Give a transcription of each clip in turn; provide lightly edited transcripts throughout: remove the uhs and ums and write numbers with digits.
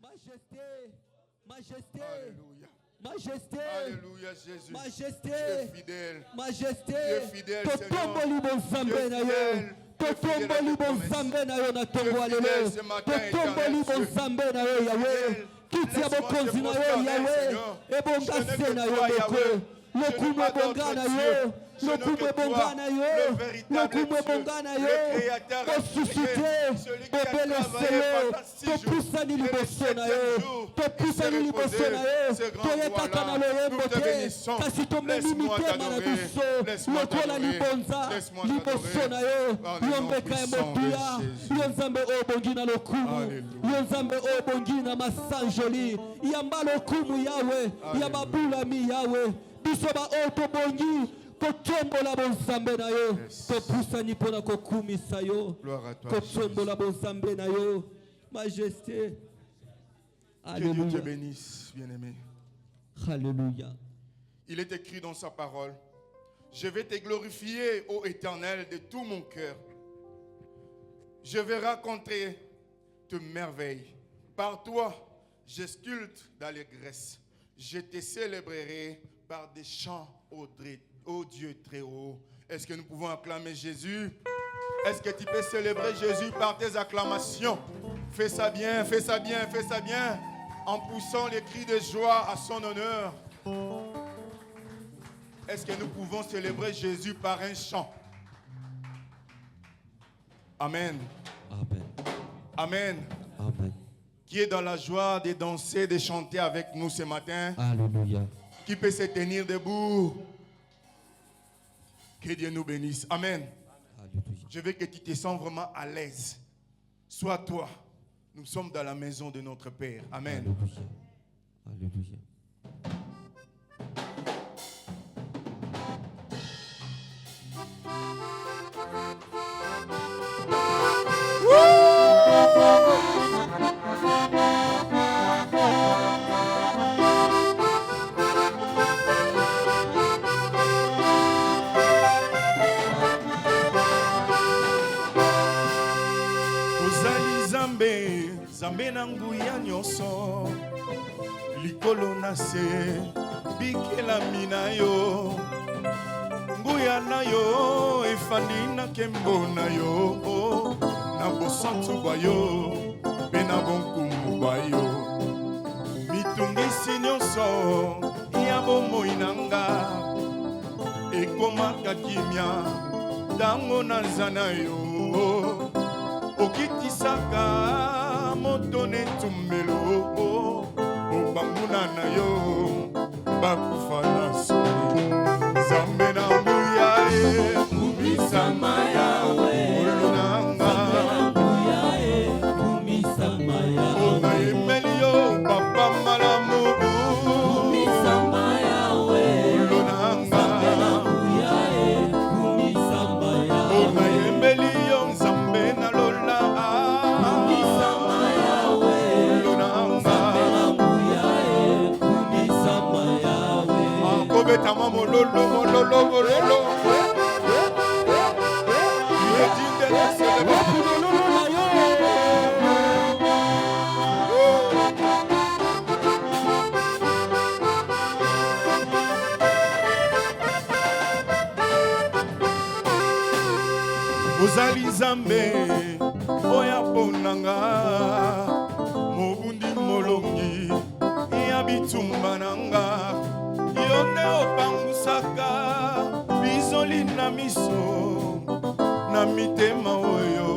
Majesté, majesté, Alléluia. majesté, Alléluia, Jésus. majesté, Tu es fidèle. majesté. Tu es fidèle, Seigneur. Totomboli bonzambe na yo. Totomboli bonzambe na yo na tongo alelo. Totomboli bonzambe na yo Yahweh. Kiti ya bokonzi na yo Yahweh. Ebonga na yo boko. Lokume bonga na yo. Lokume bonga na yo. Lokume bonga na yo. Ressuscité. Bebele selo. Topusani liboso na yo. Topusani liboso na yo. Toyekaka na loyembo te. Kasi tomemi mitema na biso. Lokola libonza. Liboso na yo. Yombeka emotuya. Yo nzambe oyo bongi na lokumu. Yo nzambe oyo bongi na masanjoli. Yamba lokumu yawe. Yababulami yawe. Biso ba oyo tobongi. Kotombola bonzambe na yo. Topusani pona kokumisa yo. Kotombola bonzambe na yo. Majesté. Que Dieu te bénisse, bien-aimé. Alléluia. Il est écrit dans sa parole: je vais te glorifier, ô Éternel, de tout mon cœur. Je vais raconter tes merveilles. Par toi, je sculpte d'allégresse. Je te célébrerai par des chants, ô Dieu très haut. Est-ce que nous pouvons acclamer Jésus? Est-ce que tu peux célébrer Jésus par tes acclamations? Fais ça bien, fais ça bien, fais ça bien, en poussant les cris de joie à son honneur. Est-ce que nous pouvons célébrer Jésus par un chant? Amen. Amen. Amen. Amen. Qui est dans la joie de danser, de chanter avec nous ce matin? Alléluia. Qui peut se tenir debout? Que Dieu nous bénisse. Amen. Alléluia. Je veux que tu te sens vraiment à l'aise. Sois toi. Nous sommes dans la maison de notre Père. Amen. Alléluia. Alléluia. Zambe na nguya nyonso likolo na se bikelami na yo nguya na yo efandi na nkembo na yo na bosantu bwa yo mpe na bonkumu bwa yo mitungisi nyonso ya bomoi na nga ekomaka kimia ntango naza na yo okitisaka moto netumbelo obanguna na yo bakufa na soni Zambe na nguya kumisama yawe olonanga Kumisama yawe omayemeli yo papa malamu Kumisama yawe olonanga Kumisama yawe omayemeli yo Nzambe na lola Betama mololo mololo mololo. Il est digne d'être célébré. Ozali Nzambe oya ponanga mobundi molongi ya bitumba nanga yonde opangusaka bizoli na miso na mitema oyo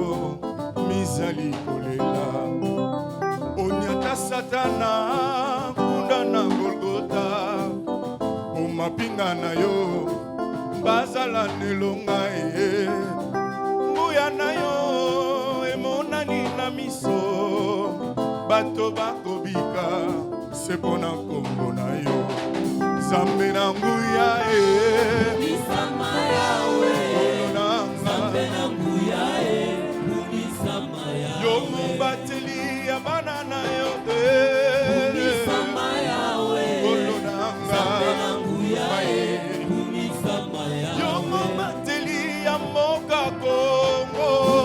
mizali kolela onyata satana kunda na Golgota omapinga na yo bazala nelonga nguya na yo emonani na miso bato bakobika sepona kombo na yo Zambe na nguya Kumisama yawe Zambe na nguya Kumisama yawe yo mubateli ya bana na yo Kumisama yawe Zambe na nguya Kumisama yawe yo mubateli ya mboka Kongo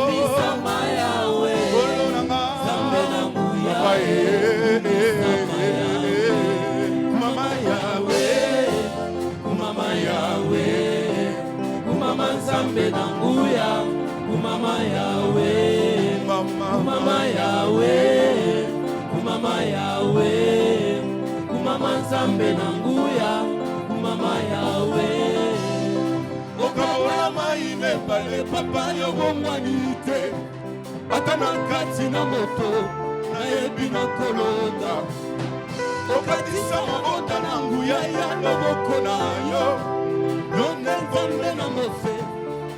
Kumisama yawe Zambe na nguya Kumama Yahweh, Kumama Yahweh, Kumama Nzambe Nanguya, Kumama Yahweh. Okaola maine pale papa yo bomwanite, atana kati na moto, na yebi na kolonga. Okatisa mabota na nguya ya loboko na yo, yonde Nzambe na mose,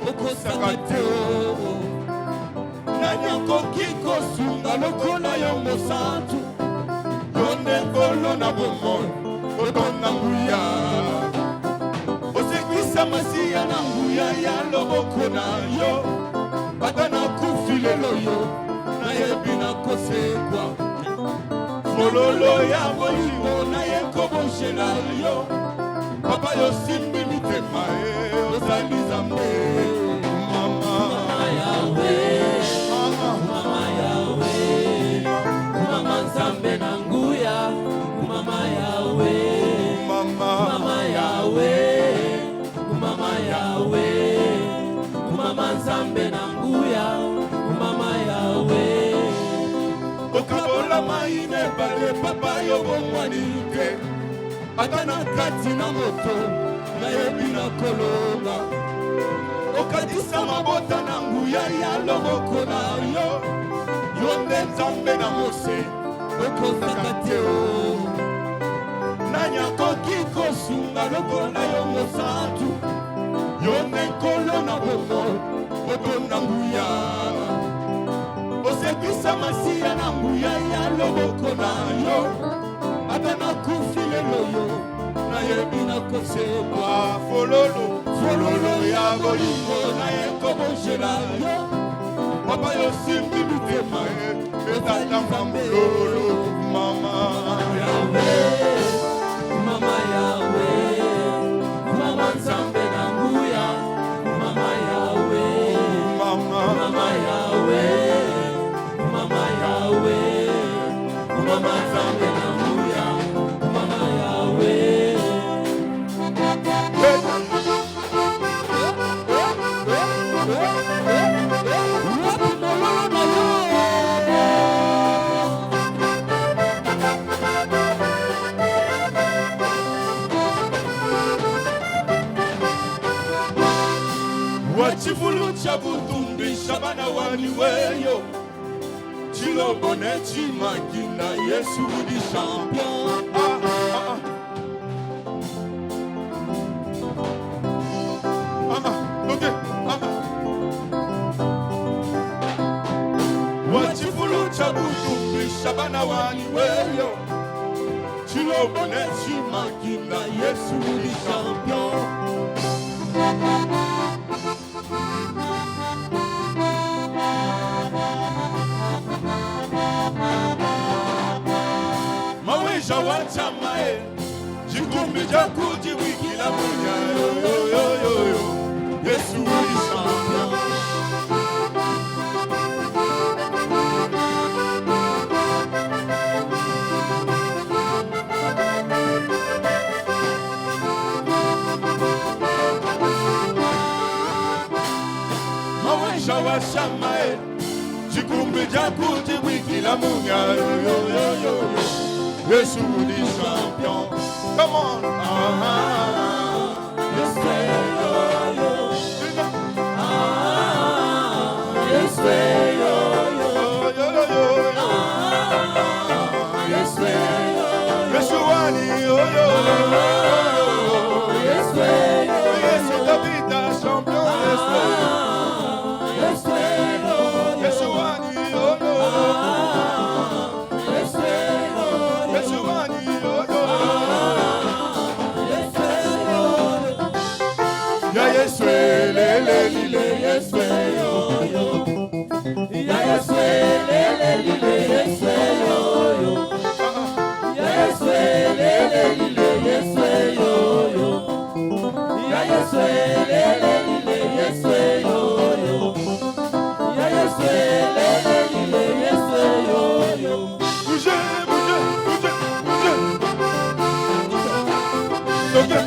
okosaka te o. Nanyako kiko sunga lokola yo mosantu, yonde nkolo na bomon, otona nguya. Osekwisa masiya na nguya ya loboko na yo, ata na kufi lelo yo, na yebi na kosekwa. Mololo ya bolingo na ye koboshela yo, papa yo simbi mitema e, ozali Nzambe. Mama Yahweh, Mama Yahweh, Mama Nzambe na nguya, Mama Yahweh, Mama Yahweh, Mama Yahweh, Mama Nzambe na nguya, Mama Yahweh. Okabola maine bale papa yo bomwanike, ata na kati na moto, na yebi na kolonga. Okatisa mabota na nguya ya loboko na yo, yonde Nzambe na mose, okosaka te o. Nanyako kiko sunga lokola yo mosantu, yonde nkolo na bomo, otonda nguya. Osekwisa masiya na nguya ya loboko na yo, ata na kufi lelo yo, na yebi na kosekwa. Fololo ya bolingo na ye koboshela yo, papa yo simbi mitema e, ezalaka mololo. Mama Yahweh, Mama Yahweh, Mama Nzambe na nguya, Mama Yahweh, Mama Yahweh, Mama Yahweh, Mama Nzambe na nguya, Mama Yahweh. Wachifulu cha butumbi shabana wani weyo, chilo bone chimakina Yesu di champion. Wachifulu cha butumbi shabana wani weyo, chilo bone chimakina Yesu di champion. Mawisha wachamae, jikumbi jakuji wiki la munya yo. Yesu ni champion. Mawisha wachamae, jikumbi jakuji wiki la munya yo. Yesu di champion. Come on. Yes, yo. Yes, yo. Yes, yo. Yesu wani yo. Yes, yo. Yesu David champion. Yes, yo. Yesu wani yo. Yesu lele Yesu yo. Ya Yesu lele Yesu yo. Ya Yesu lele Yesu yo. Ya Yesu lele Yesu yo. Ya Yesu lele Yesu yo. Bougez.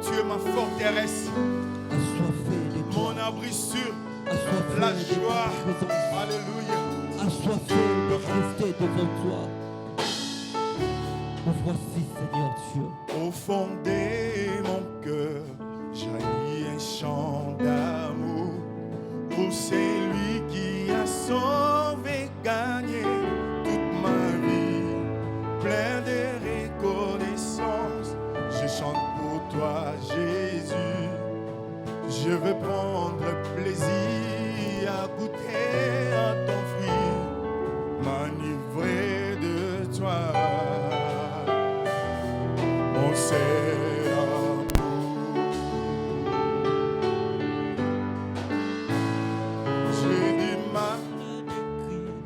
Tu es ma forteresse, assoiffé de toi, mon abri sûr, assoiffé la de ta joie. présence, Alléluia. assoiffé de rester devant toi. Nous voici, Seigneur Dieu. Au fond de mon cœur, jaillit un chant d'amour pour celui qui a sauvé, gagné toute ma vie. Plein de reconnaissance, je chante pour toi, Jésus. Je veux prendre plaisir à goûter à ton fruit, m'enivrer de toi. Mon seul amour. J'ai du mal à décrire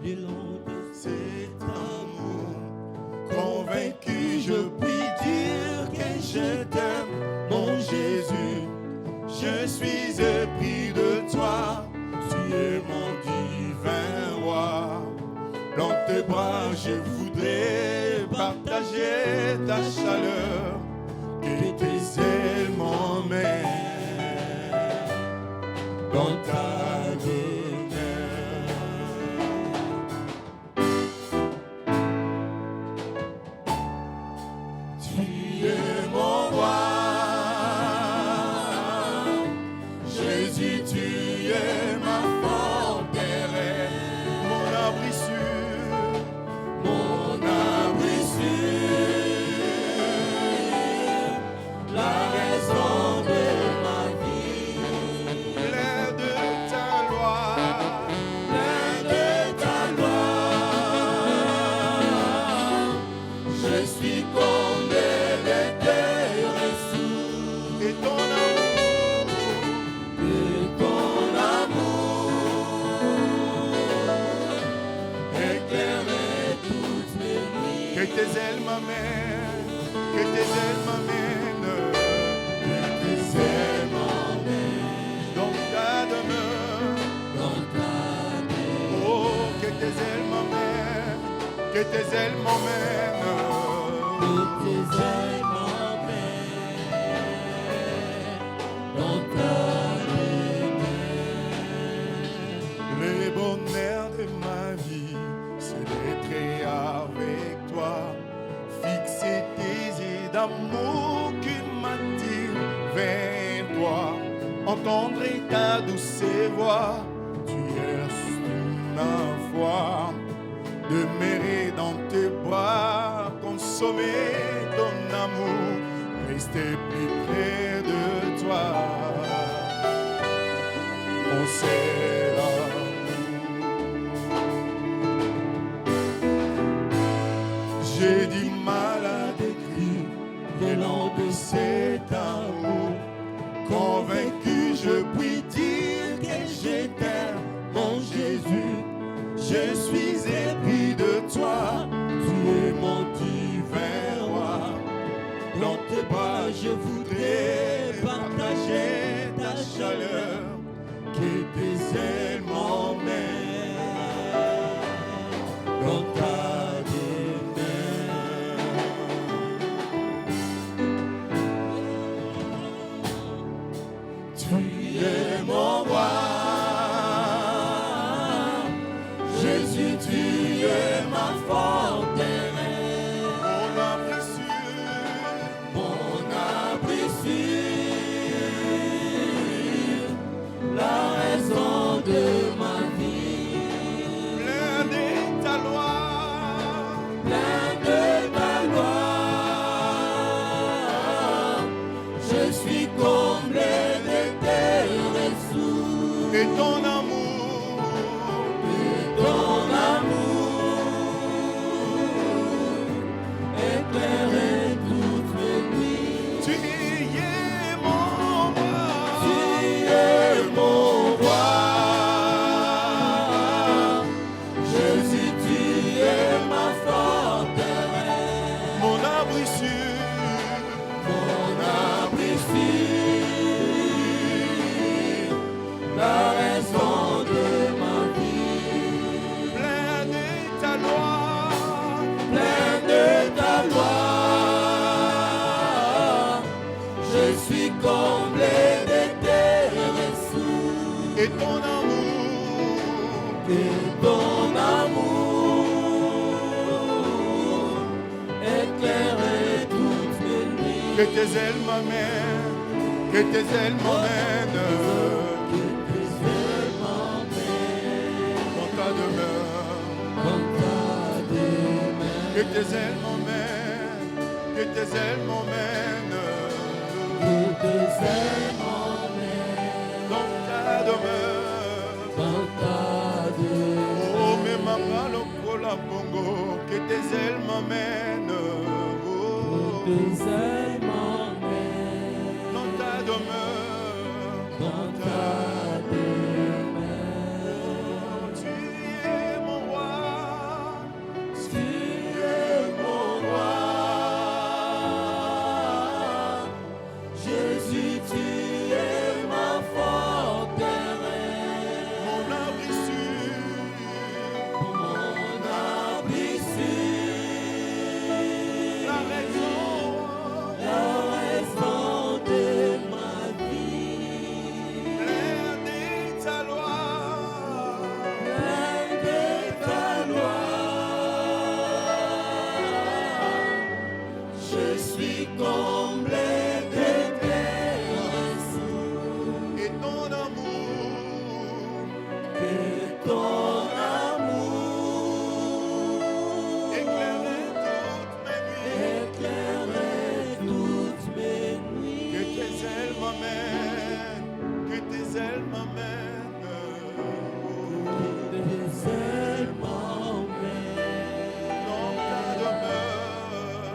le long de cet amour. Convaincu, je puis dire que je t'aime, mon Jésus. Je suis épris de toi, tu es mon divin roi. Dans tes bras, je voudrais partager ta chaleur, que tes ailes m'emmènent dans ta demeure. Tu es mon roi, Jésus, tu es ma forteresse, mon abri sûr, mon abri sûr, la raison de ma vie. Plein de ta loi, plein de ta loi, je suis comme des cœurs ressources. Et ton amour éclairer toutes mes nuits. Que tes ailes m'amènent, que tes ailes m'amènent, que tes ailes m'emmènent dans ta demeure, dans ta demeure. Oh, que tes ailes m'amènent, que tes ailes m'emmènent, que tes ailes m'emmènent dans ta demeure. Le bonheur de ma vie, c'est d'être avec toi. Fixer tes yeux d'amour qui m'attirent vers toi. Entendre ta douce voix, tu es ma foi. Demeurer dans tes bras, consommer ton amour, rester plus près de toi. Mon seul amour. J'ai du mal à décrire l'élan de cet amour. Convaincu, je puis dire que je t'aime, mon Jésus. Je suis épris de toi, tu es mon divin roi. Dans tes bras, je voudrais partager ta chaleur, que tes ailes m'emmènent dans ta demeure. Tu es mon roi, Jésus, tu es ma forteresse, mon abri sûr, mon abri sûr, la raison de Que tes ailes m'amènent, que tes ailes m'emmènent dans ta demeure. Que tes ailes m'emmènent, que tes ailes m'emmènent dans ta demeure. Oh, mais maman, le cola bongo, que tes ailes m'emmènent. Dans ta demeure, dans ta demeure. Tu es mon roi, tu es mon roi. Jésus, tu es ma forteresse, mon abri sûr, la raison de ma vie, l'air de ta loi, je suis comblé de tes ressources et ton amour, éclairer toutes mes nuits, que tes ailes m'amènent, que tes ailes m'amènent, dans ta demeure.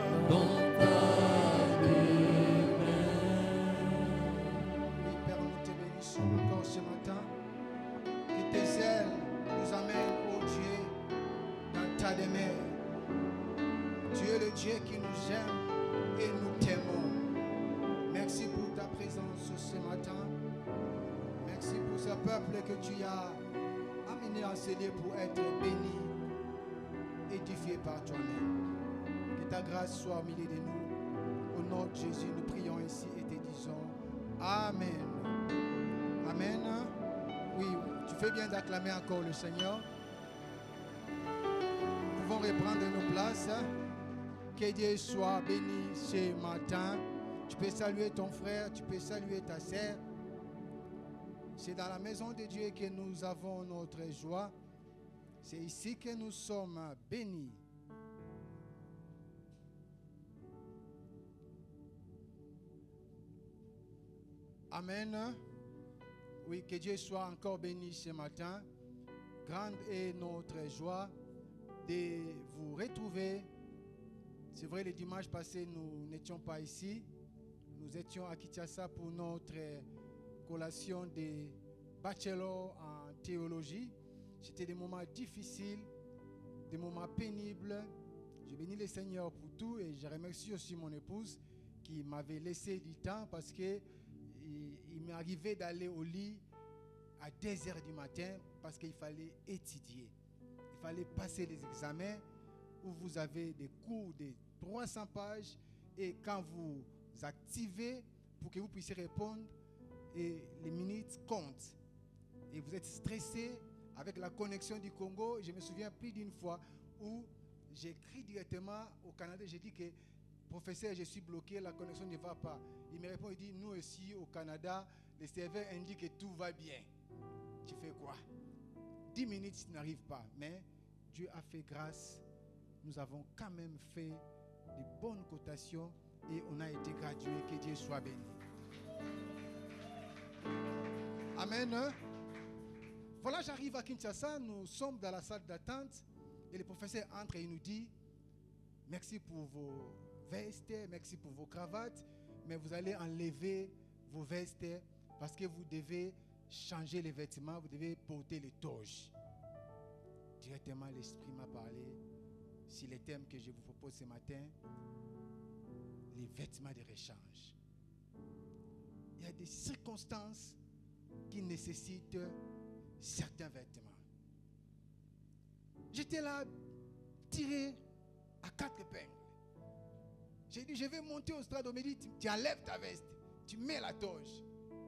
Oui, Père, nous te bénissons encore ce matin. Que tes ailes nous amènent, oh Dieu, dans ta demeure. Tu es le Dieu qui nous aime et nous t'aimons. Merci pour ta présence ce matin. Merci pour ce peuple que tu as amené en ce lieu pour être béni, édifié par toi-même. Que ta grâce soit au milieu de nous. Au nom de Jésus, nous prions ici et te disons Amen. Amen. Oui, tu fais bien d'acclamer encore le Seigneur. Nous pouvons reprendre nos places. Que Dieu soit béni ce matin. Tu peux saluer ton frère, tu peux saluer ta sœur. C'est dans la maison de Dieu que nous avons notre joie. C'est ici que nous sommes bénis. Amen. Oui, que Dieu soit encore béni ce matin. Grande est notre joie de vous retrouver. C'est vrai, le dimanche passé, nous n'étions pas ici. Nous étions à Kinshasa pour notre collation de bachelor en théologie. C'était des moments difficiles, des moments pénibles. Je bénis le Seigneur pour tout et je remercie aussi mon épouse qui m'avait laissé du temps parce que il m'est arrivé d'aller au lit à 2h du matin parce qu'il fallait étudier. Il fallait passer les examens où vous avez des cours de 300 pages et quand vous activez pour que vous puissiez répondre, et les minutes comptent. Et vous êtes stressé avec la connexion du Congo. Je me souviens plus d'une fois où j'ai écrit directement au Canada. J'ai dit que, professeur, je suis bloqué, la connexion ne va pas. Il me répond, il dit, nous aussi au Canada, le serveur indique que tout va bien. Tu fais quoi? 10 minutes, ça n'arrive pas. Mais Dieu a fait grâce. Nous avons quand même fait de bonnes cotations et on a été gradué. Que Dieu soit béni. Amen. Voilà, j'arrive à Kinshasa. Nous sommes dans la salle d'attente et le professeur entre et il nous dit merci pour vos vestes, merci pour vos cravates, mais vous allez enlever vos vestes parce que vous devez changer les vêtements, vous devez porter les toges. Directement, l'Esprit m'a parlé sur les thèmes que je vous propose ce matin, les vêtements de rechange. Il y a des circonstances qui nécessitent certains vêtements. J'étais là, tiré à 4 épingles. J'ai dit, je vais monter au stade. On me dit, tu enlèves ta veste, tu mets la toge.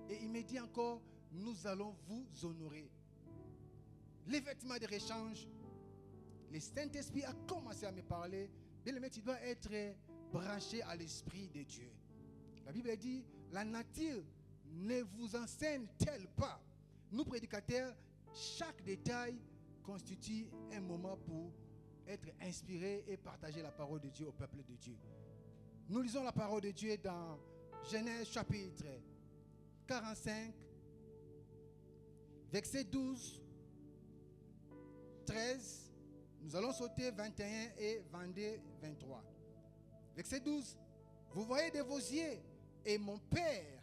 Et il me dit encore, nous allons vous honorer. Les vêtements de rechange, le Saint-Esprit a commencé à me parler. Bien, le maître, il doit être branché à l'Esprit de Dieu. La Bible dit, la nature ne vous enseigne-t-elle pas? Nous, prédicateurs, chaque détail constitue un moment pour être inspiré et partager la parole de Dieu au peuple de Dieu. Nous lisons la parole de Dieu dans Genèse chapitre 45, verset 12, 13. Nous allons sauter 21 et 22, 23. Verset 12. Vous voyez des osiers et mon père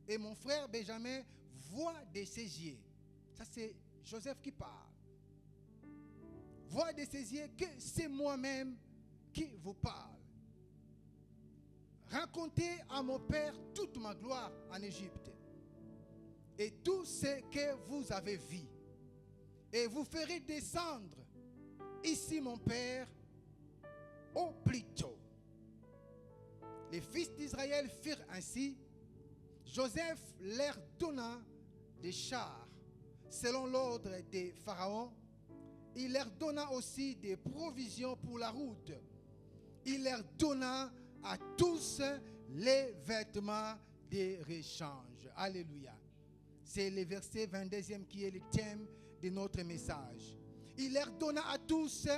et mon frère Benjamin voient des saisiers. Ça, c'est Joseph qui parle. Voient des saisiers que c'est moi-même qui vous parle. Racontez à mon père toute ma gloire en Égypte et tout ce que vous avez vu. Et vous ferez descendre ici mon père au plus tôt. Les fils d'Israël firent ainsi. Joseph leur donna des chars selon l'ordre des pharaons. Il leur donna aussi des provisions pour la route. Il leur donna à tous les vêtements de rechange. Alléluia. C'est le verset 22e qui est le thème de notre message. Il leur donna à tous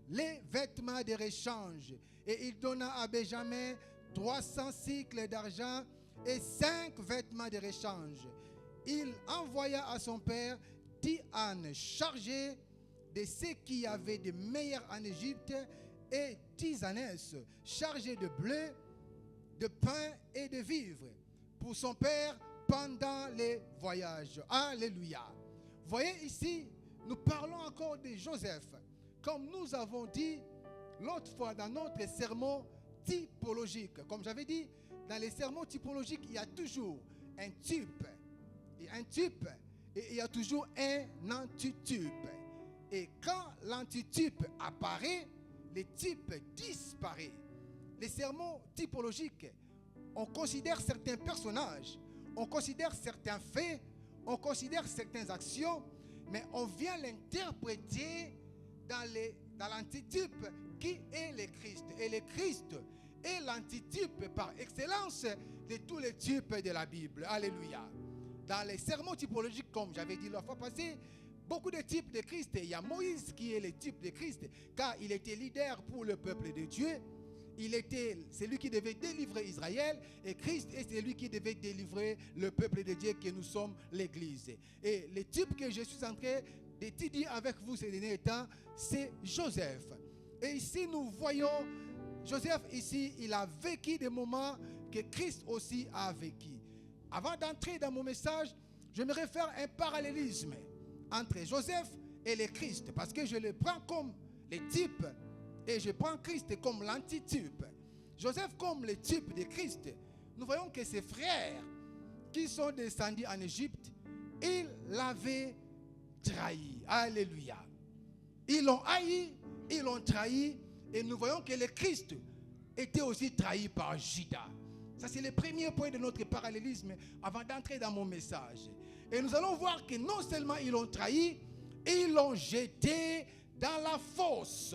les vêtements de rechange. Et il donna à Benjamin 300 cycles d'argent et 5 vêtements de rechange. Il envoya à son père 10 ânes chargés de ce qu'il y avait de meilleur en Égypte et 10 ânesses chargées de blé, de pain et de vivres pour son père pendant les voyages. Alléluia. Voyez ici, nous parlons encore de Joseph. Comme nous avons dit l'autre fois dans notre sermon typologique. Comme j'avais dit, dans les sermons typologiques, il y a toujours un type. Et un type, et il y a toujours un antitype. Et quand l'antitype apparaît, le type disparaît. Les sermons typologiques, on considère certains personnages, on considère certains faits, on considère certaines actions, mais on vient l'interpréter dans l'antitype qui est le Christ. Et le Christ est l'antitype par excellence de tous les types de la Bible. Alléluia. Dans les sermons typologiques, comme j'avais dit la fois passée, beaucoup de types de Christ. Il y a Moïse qui est le type de Christ, car il était leader pour le peuple de Dieu. Il était celui qui devait délivrer Israël, et Christ est celui qui devait délivrer le peuple de Dieu que nous sommes l'Église. Et le type que je suis en train d'étudier avec vous ces derniers temps, c'est Joseph. Et ici nous voyons Joseph ici, il a vécu des moments que Christ aussi a vécu. Avant d'entrer dans mon message, j'aimerais faire un parallélisme entre Joseph et le Christ, parce que je le prends comme le type et je prends Christ comme l'antitype. Joseph comme le type de Christ. Nous voyons que ses frères qui sont descendus en Égypte, ils l'avaient trahi. Alléluia. Ils l'ont haï, ils l'ont trahi, et nous voyons que le Christ était aussi trahi par Judas. Ça, c'est le premier point de notre parallélisme avant d'entrer dans mon message. Et nous allons voir que non seulement ils l'ont trahi, ils l'ont jeté dans la fosse.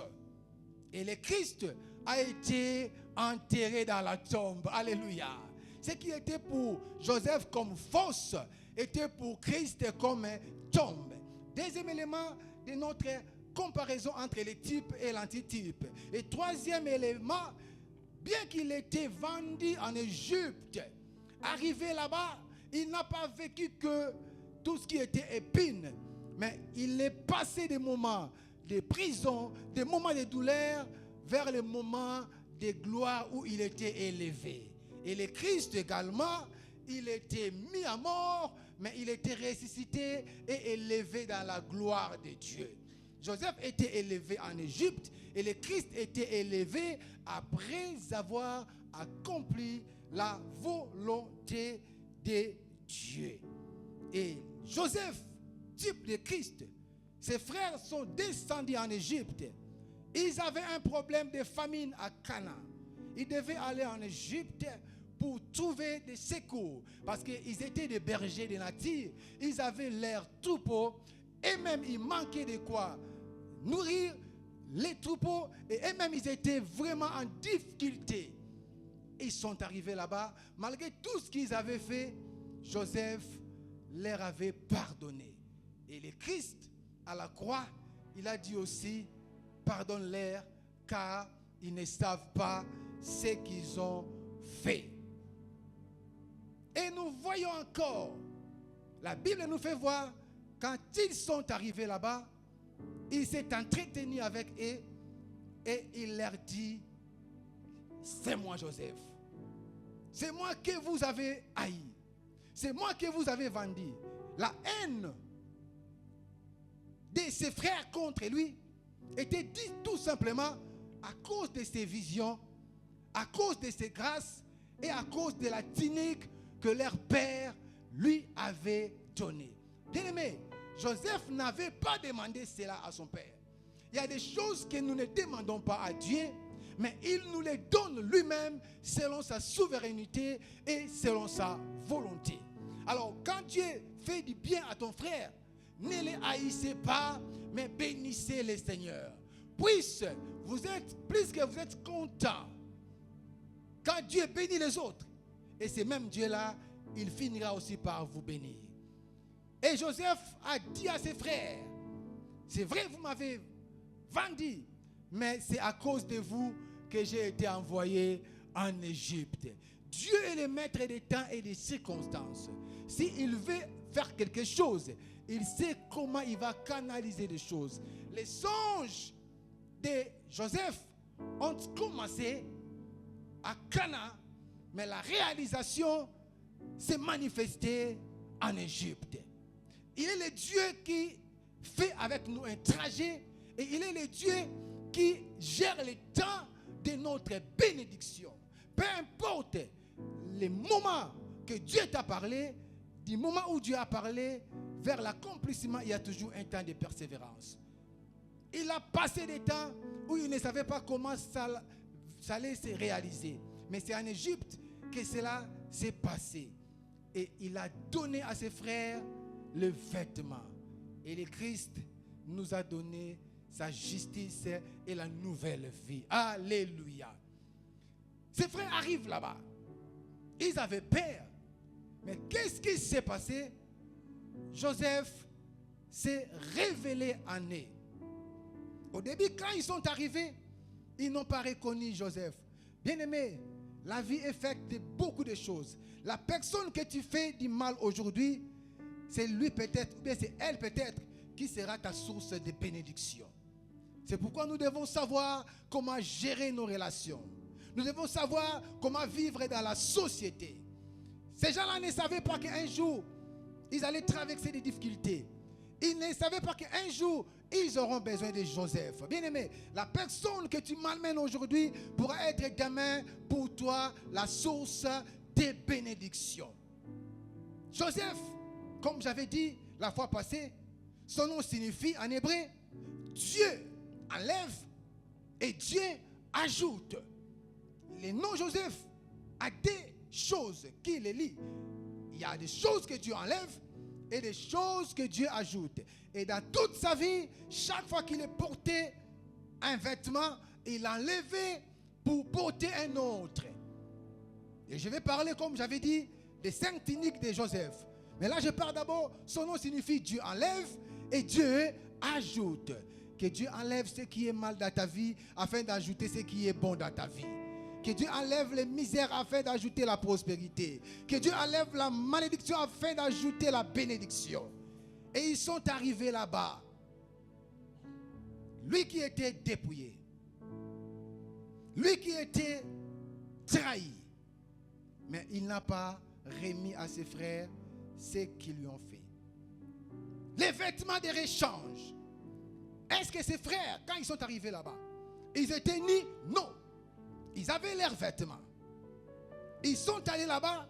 Et le Christ a été enterré dans la tombe. Alléluia. Ce qui était pour Joseph comme fosse était pour Christ comme tombe. Deuxième élément de notre comparaison entre le type et l'antitype. Et troisième élément, bien qu'il était vendu en Égypte, arrivé là-bas, il n'a pas vécu que tout ce qui était épine, mais il est passé des moments de prison, des moments de douleur, vers les moments de gloire où il était élevé. Et le Christ également, il était mis à mort, mais il était ressuscité et élevé dans la gloire de Dieu. Joseph était élevé en Égypte et le Christ était élevé après avoir accompli la volonté de Dieu. Et Joseph, type de Christ, ses frères sont descendus en Égypte. Ils avaient un problème de famine à Canaan. Ils devaient aller en Égypte pour trouver des secours, parce qu'ils étaient des bergers de nature. Ils avaient leurs troupeaux et même il manquait de quoi nourrir les troupeaux, et eux-mêmes ils étaient vraiment en difficulté. ils sont arrivés là-bas, malgré tout ce qu'ils avaient fait, Joseph leur avait pardonné. Et le Christ, à la croix, il a dit aussi, pardonne-leur, car ils ne savent pas ce qu'ils ont fait. Et nous voyons encore, la Bible nous fait voir, quand ils sont arrivés là-bas, il s'est entretenu avec eux et il leur dit, c'est moi Joseph. C'est moi que vous avez haï. C'est moi que vous avez vendu. La haine de ses frères contre lui était due tout simplement à cause de ses visions, à cause de ses grâces et à cause de la tunique que leur père lui avait donnée. Bien-aimé, Joseph n'avait pas demandé cela à son père. Il y a des choses que nous ne demandons pas à Dieu, mais il nous les donne lui-même selon sa souveraineté et selon sa volonté. Alors, quand Dieu fait du bien à ton frère, ne les haïssez pas, mais bénissez le Seigneur. Puisque plus vous êtes content quand Dieu bénit les autres, et c'est même Dieu-là, il finira aussi par vous bénir. Et Joseph a dit à ses frères, c'est vrai, vous m'avez vendu, mais c'est à cause de vous que j'ai été envoyé en Égypte. Dieu est le maître des temps et des circonstances. S'il veut faire quelque chose, il sait comment il va canaliser les choses. Les songes de Joseph ont commencé à Cana, mais la réalisation s'est manifestée en Égypte. Il est le Dieu qui fait avec nous un trajet et il est le Dieu qui gère le temps de notre bénédiction. Peu importe les moments que Dieu t'a parlé, du moment où Dieu a parlé, vers l'accomplissement, il y a toujours un temps de persévérance. Il a passé des temps où il ne savait pas comment ça allait se réaliser. Mais c'est en Égypte que cela s'est passé. Et il a donné à ses frères le vêtement. Et le Christ nous a donné sa justice et la nouvelle vie. Alléluia. Ses frères arrivent là-bas. Ils avaient peur. Mais qu'est-ce qui s'est passé? Joseph s'est révélé en eux. Au début, quand ils sont arrivés, ils n'ont pas reconnu Joseph. Bien-aimé, la vie est faite de beaucoup de choses. La personne que tu fais du mal aujourd'hui, c'est lui peut-être, ou bien c'est elle peut-être, qui sera ta source de bénédiction. C'est pourquoi nous devons savoir comment gérer nos relations. Nous devons savoir comment vivre dans la société. Ces gens-là ne savaient pas qu'un jour, ils allaient traverser des difficultés. Ils ne savaient pas qu'un jour, ils auront besoin de Joseph. Bien-aimé, la personne que tu malmènes aujourd'hui pourra être demain pour toi la source de bénédiction. Joseph, comme j'avais dit la fois passée, son nom signifie en hébreu Dieu enlève et Dieu ajoute. Le nom Joseph a des choses qui les lient. Il y a des choses que Dieu enlève et des choses que Dieu ajoute. Et dans toute sa vie, chaque fois qu'il est porté un vêtement, il l'enlevait pour porter un autre. Et je vais parler, comme j'avais dit, des 5 tuniques de Joseph. Mais là, je parle d'abord, son nom signifie Dieu enlève et Dieu ajoute. Que Dieu enlève ce qui est mal dans ta vie afin d'ajouter ce qui est bon dans ta vie. Que Dieu enlève les misères afin d'ajouter la prospérité. Que Dieu enlève la malédiction afin d'ajouter la bénédiction. Et ils sont arrivés là-bas. Lui qui était dépouillé. Lui qui était trahi. Mais il n'a pas remis à ses frères ce qu'ils lui ont fait. Les vêtements de réchange. Est-ce que ses frères, quand ils sont arrivés là-bas, ils étaient nus? Non. Ils avaient leurs vêtements. Ils sont allés là-bas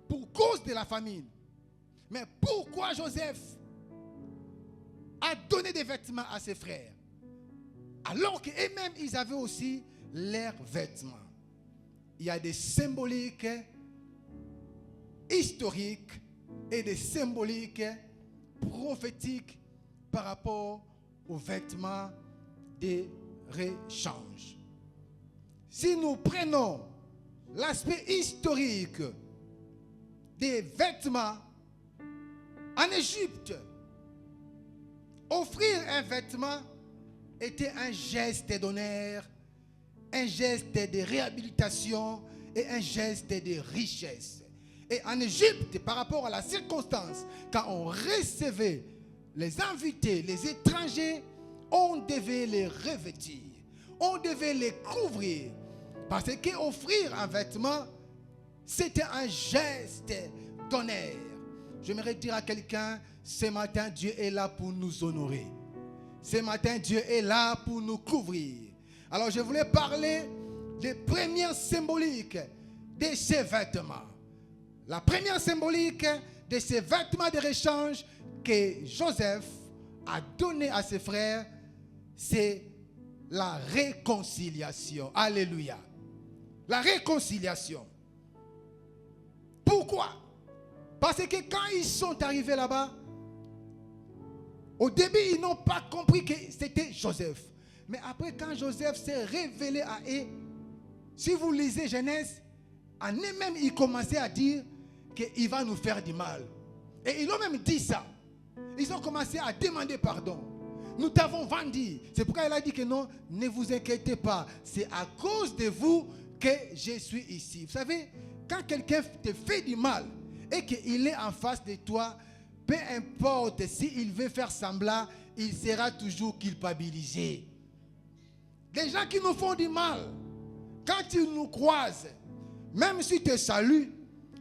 pour cause de la famine. Mais pourquoi Joseph a donné des vêtements à ses frères alors qu'eux-mêmes, ils avaient aussi leurs vêtements? Il y a des symboliques historiques et des symboliques prophétiques par rapport aux vêtements de rechange. Si nous prenons l'aspect historique des vêtements en Égypte. Offrir un vêtement était un geste d'honneur, un geste de réhabilitation et un geste de richesse. Et en Égypte, par rapport à la circonstance, quand on recevait les invités, les étrangers, on devait les revêtir, on devait les couvrir. Parce qu'offrir un vêtement, c'était un geste d'honneur. J'aimerais dire à quelqu'un, ce matin, Dieu est là pour nous honorer. Ce matin, Dieu est là pour nous couvrir. Alors, je voulais parler des premières symboliques de ces vêtements. La première symbolique de ces vêtements de rechange que Joseph a donné à ses frères, c'est la réconciliation. Alléluia. La réconciliation. Pourquoi? Parce que quand ils sont arrivés là-bas, au début, ils n'ont pas compris que c'était Joseph. Mais après, quand Joseph s'est révélé à eux, si vous lisez Genèse, en eux-mêmes, ils commençaient à dire qu'il va nous faire du mal. Et ils ont même dit ça. Ils ont commencé à demander pardon. Nous t'avons vendu. C'est pourquoi il a dit que non, ne vous inquiétez pas. C'est à cause de vous que je suis ici. Vous savez, quand quelqu'un te fait du mal et qu'il est en face de toi, peu importe s'il veut faire semblant, il sera toujours culpabilisé. Les gens qui nous font du mal, quand ils nous croisent, même s'ils te saluent,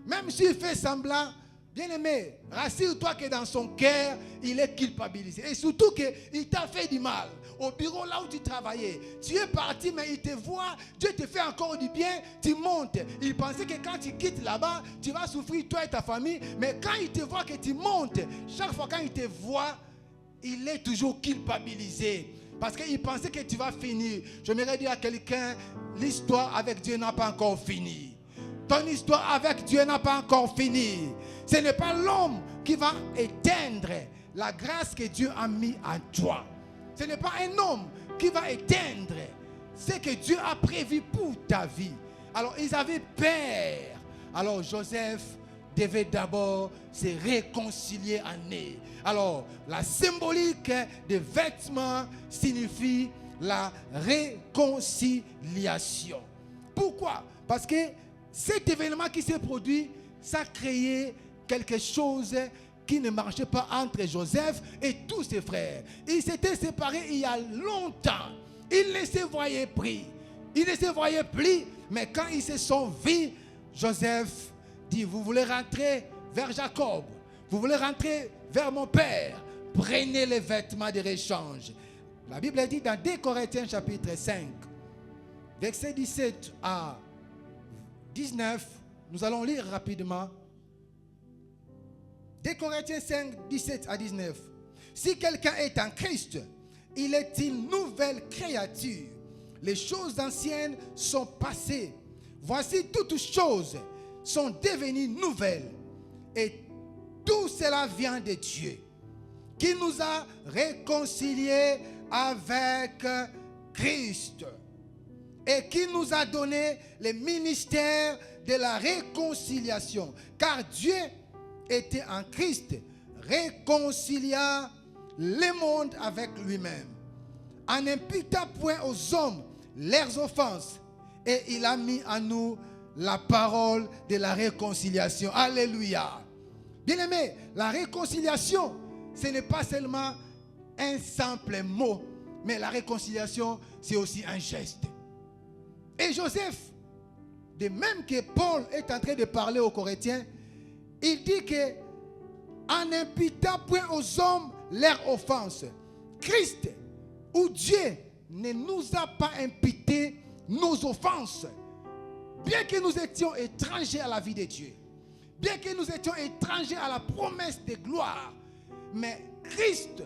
même s'il fait semblant, bien-aimé, rassure-toi que dans son cœur, il est culpabilisé. Et surtout qu'il t'a fait du mal. Au bureau là où tu travaillais, tu es parti, mais il te voit, Dieu te fait encore du bien, tu montes. Il pensait que quand tu quittes là-bas, tu vas souffrir toi et ta famille. Mais quand il te voit que tu montes, chaque fois quand il te voit, il est toujours culpabilisé. Parce qu'il pensait que tu vas finir. J'aimerais dire à quelqu'un, l'histoire avec Dieu n'a pas encore fini. Ton histoire avec Dieu n'a pas encore fini. Ce n'est pas l'homme qui va éteindre la grâce que Dieu a mis en toi. Ce n'est pas un homme qui va éteindre ce que Dieu a prévu pour ta vie. Alors ils avaient peur. Alors Joseph devait d'abord se réconcilier en eux. Alors la symbolique des vêtements signifie la réconciliation. Pourquoi? Parce que cet événement qui s'est produit, ça a créé quelque chose qui ne marchait pas entre Joseph et tous ses frères. Ils s'étaient séparés il y a longtemps. Ils ne se voyaient plus. Ils ne se voyaient plus. Mais quand ils se sont vus, Joseph dit, vous voulez rentrer vers Jacob. Vous voulez rentrer vers mon père. Prenez les vêtements de rechange. La Bible dit dans 2 Corinthiens chapitre 5, verset 17 à 19, nous allons lire rapidement. 2 Corinthiens 5, 17 à 19. Si quelqu'un est en Christ, il est une nouvelle créature. Les choses anciennes sont passées. Voici toutes choses sont devenues nouvelles. Et tout cela vient de Dieu, qui nous a réconciliés avec Christ et qui nous a donné le ministère de la réconciliation. Car Dieu était en Christ, réconciliant le monde avec lui-même, en n'imputant point aux hommes leurs offenses, et il a mis en nous la parole de la réconciliation. Alléluia. Bien-aimé, la réconciliation, ce n'est pas seulement un simple mot, mais la réconciliation, c'est aussi un geste. Et Joseph, de même que Paul est en train de parler aux Corinthiens, il dit que en n'imputant point aux hommes leurs offenses, Christ ou Dieu ne nous a pas imputé nos offenses. Bien que nous étions étrangers à la vie de Dieu, bien que nous étions étrangers à la promesse de gloire, mais Christ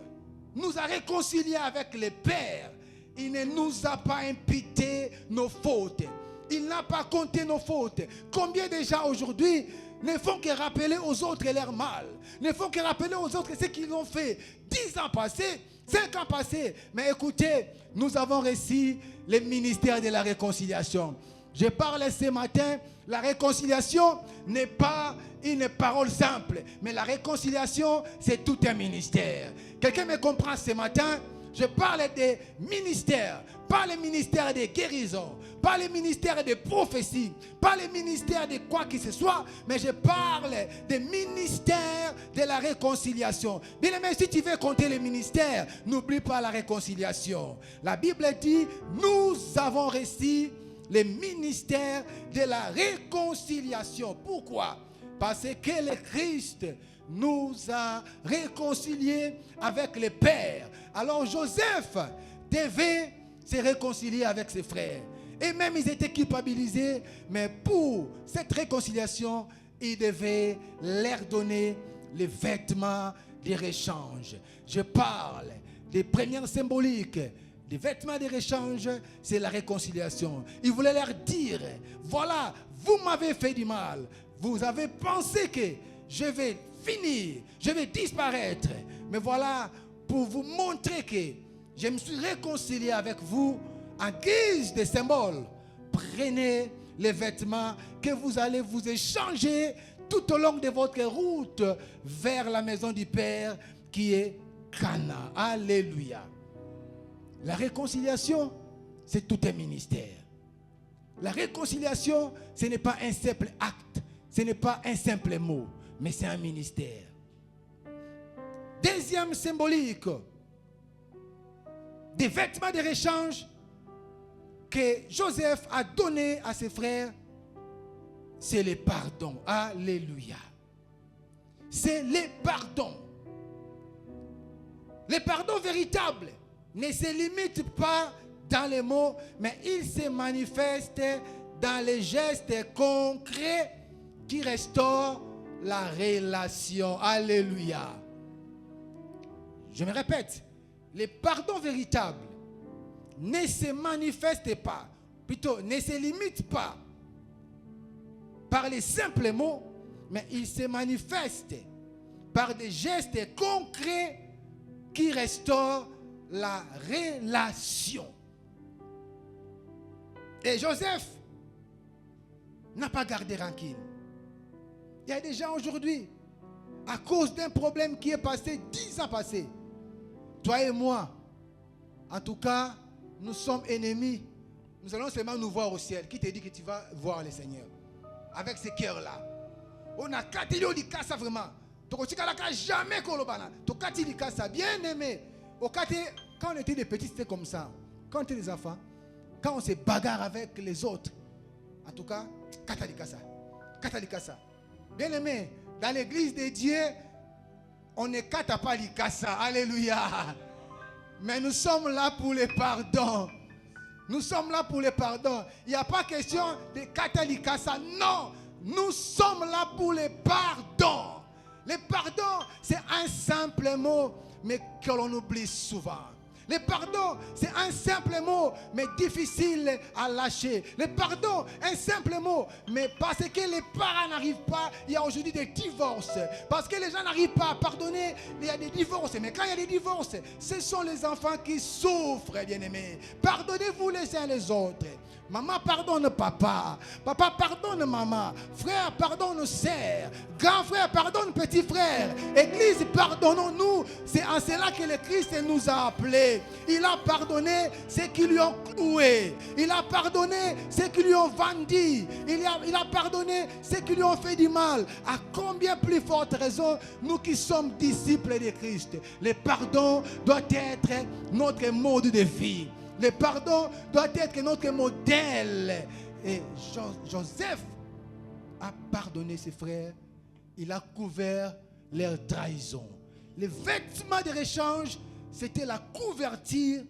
nous a réconciliés avec le Père. Il ne nous a pas imputé nos fautes. Il n'a pas compté nos fautes. Combien de gens aujourd'hui ne font que rappeler aux autres leur mal, ne font que rappeler aux autres ce qu'ils ont fait 10 ans passés, 5 ans passés. Mais écoutez, nous avons reçu le ministère de la réconciliation. Je parle ce matin, la réconciliation n'est pas une parole simple, mais la réconciliation, c'est tout un ministère. Quelqu'un me comprend ce matin? Je parle des ministères, pas le ministère des guérisons, pas le ministère des prophéties, pas le ministère de quoi que ce soit, mais je parle des ministères de la réconciliation. Bien aimé, si tu veux compter les ministères, n'oublie pas la réconciliation. La Bible dit, nous avons reçu le ministère de la réconciliation. Pourquoi? Parce que le Christ nous a réconciliés avec le Père. Alors Joseph devait se réconcilier avec ses frères. Et même ils étaient culpabilisés, mais pour cette réconciliation, il devait leur donner les vêtements de réchange. Je parle des premières symboliques. Les vêtements de réchange, c'est la réconciliation. Il voulait leur dire, voilà, vous m'avez fait du mal. Vous avez pensé que je vais finir, je vais disparaître. Mais voilà, pour vous montrer que je me suis réconcilié avec vous en guise de symbole. Prenez les vêtements que vous allez vous échanger tout au long de votre route vers la maison du Père qui est Cana. Alléluia. La réconciliation, c'est tout un ministère. La réconciliation, ce n'est pas un simple acte, ce n'est pas un simple mot, mais c'est un ministère. Deuxième symbolique des vêtements de réchange que Joseph a donné à ses frères, c'est le pardon. Alléluia. C'est le pardon. Le pardon véritable ne se limite pas dans les mots, mais il se manifeste dans les gestes concrets qui restaurent la relation. Alléluia. Je me répète, le pardon véritable ne se manifeste pas, plutôt ne se limite pas par les simples mots, mais il se manifeste par des gestes concrets qui restaurent la relation. Et Joseph n'a pas gardé rancune. Il y a des gens aujourd'hui, à cause d'un problème qui est passé 10 ans passés, toi et moi, en tout cas, nous sommes ennemis. Nous allons seulement nous voir au ciel. Qui te dit que tu vas voir le Seigneur? Avec ce cœur-là. On a quatre ça vraiment. Jamais kolobana. Ça bien aimé. Quand on était des petits, c'était comme ça. Quand on était des enfants, quand on se bagarre avec les autres, en tout cas, katalikasa. Bien aimé, dans l'église de Dieu, on ne kata pas l'ikasa. Alléluia. Mais nous sommes là pour le pardon. Nous sommes là pour le pardon. Il n'y a pas question de katalikasa. Non, nous sommes là pour le pardon. Le pardon, c'est un simple mot, mais que l'on oublie souvent. Le pardon, c'est un simple mot, mais difficile à lâcher. Le pardon, un simple mot, mais parce que les parents n'arrivent pas, il y a aujourd'hui des divorces. Parce que les gens n'arrivent pas à pardonner, il y a des divorces. Mais quand il y a des divorces, ce sont les enfants qui souffrent, bien-aimés. Pardonnez-vous les uns les autres. Maman pardonne papa. Papa pardonne maman. Frère pardonne sœur. Grand frère pardonne petit frère. Église pardonnons-nous. C'est en cela que le Christ nous a appelés. Il a pardonné ceux qui lui ont cloué. Il a pardonné ceux qui lui ont vendu. Il a pardonné ceux qui lui ont fait du mal. À combien plus forte raison nous qui sommes disciples de Christ. Le pardon doit être notre mode de vie. Le pardon doit être notre modèle. Et Joseph a pardonné ses frères. Il a couvert leur trahison. Les vêtements de réchange, c'était la couverture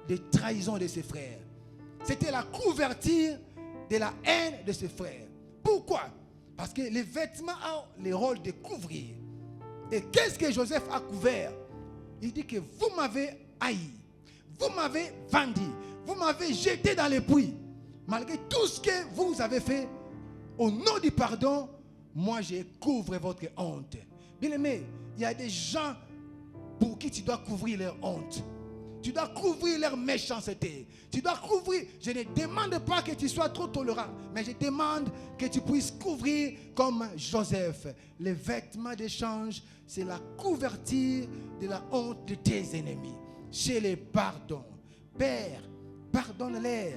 des trahisons de ses frères. C'était la couverture de la haine de ses frères. Pourquoi? Parce que les vêtements ont le rôle de couvrir. Et qu'est-ce que Joseph a couvert? Il dit que vous m'avez haï. Vous m'avez vendu, vous m'avez jeté dans les puits. Malgré tout ce que vous avez fait, au nom du pardon, moi je couvre votre honte. Bien aimé, il y a des gens pour qui tu dois couvrir leur honte. Tu dois couvrir leur méchanceté. Tu dois couvrir. Je ne demande pas que tu sois trop tolérant, mais je demande que tu puisses couvrir comme Joseph. Les vêtements d'échange, c'est la couverture de la honte de tes ennemis. Chez les pardons. Père, pardonne-les,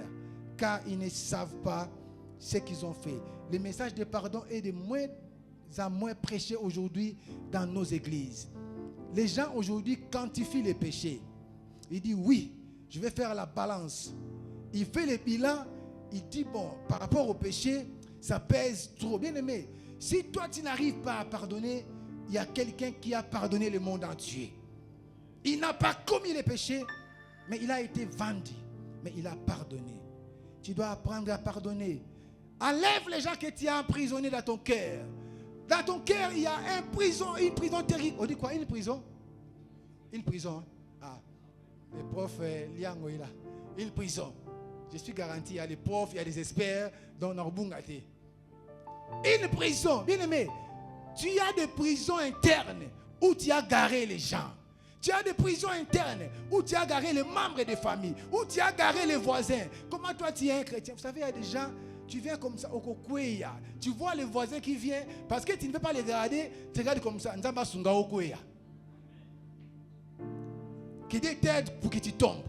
car ils ne savent pas ce qu'ils ont fait. Le message de pardon est de moins en moins prêché aujourd'hui dans nos églises. Les gens aujourd'hui quantifient les péchés. Il dit oui, je vais faire la balance. Il fait le bilan, il dit bon, par rapport au péché, ça pèse trop. Bien aimé, si toi tu n'arrives pas à pardonner, il y a quelqu'un qui a pardonné le monde entier. Il n'a pas commis les péchés, mais il a été vendu. Mais il a pardonné. Tu dois apprendre à pardonner. Enlève les gens que tu as emprisonnés dans ton cœur. Dans ton cœur, il y a une prison terrible. On dit quoi? Une prison? Une prison. Ah, les profs, Liango, là. Une prison. Je suis garanti, il y a des profs, il y a des experts dans Norbungate. Une prison, bien aimé. Tu as des prisons internes où tu as garé les gens. Tu as des prisons internes où tu as garé les membres des familles, où tu as garé les voisins. Comment toi tu es un chrétien? Vous savez, il y a des gens, tu viens comme ça, au Kokweya. Tu vois les voisins qui viennent, parce que tu ne veux pas les regarder, tu regardes comme ça. Nzamba Sunga Okweya. Qui t'aide pour que tu tombes.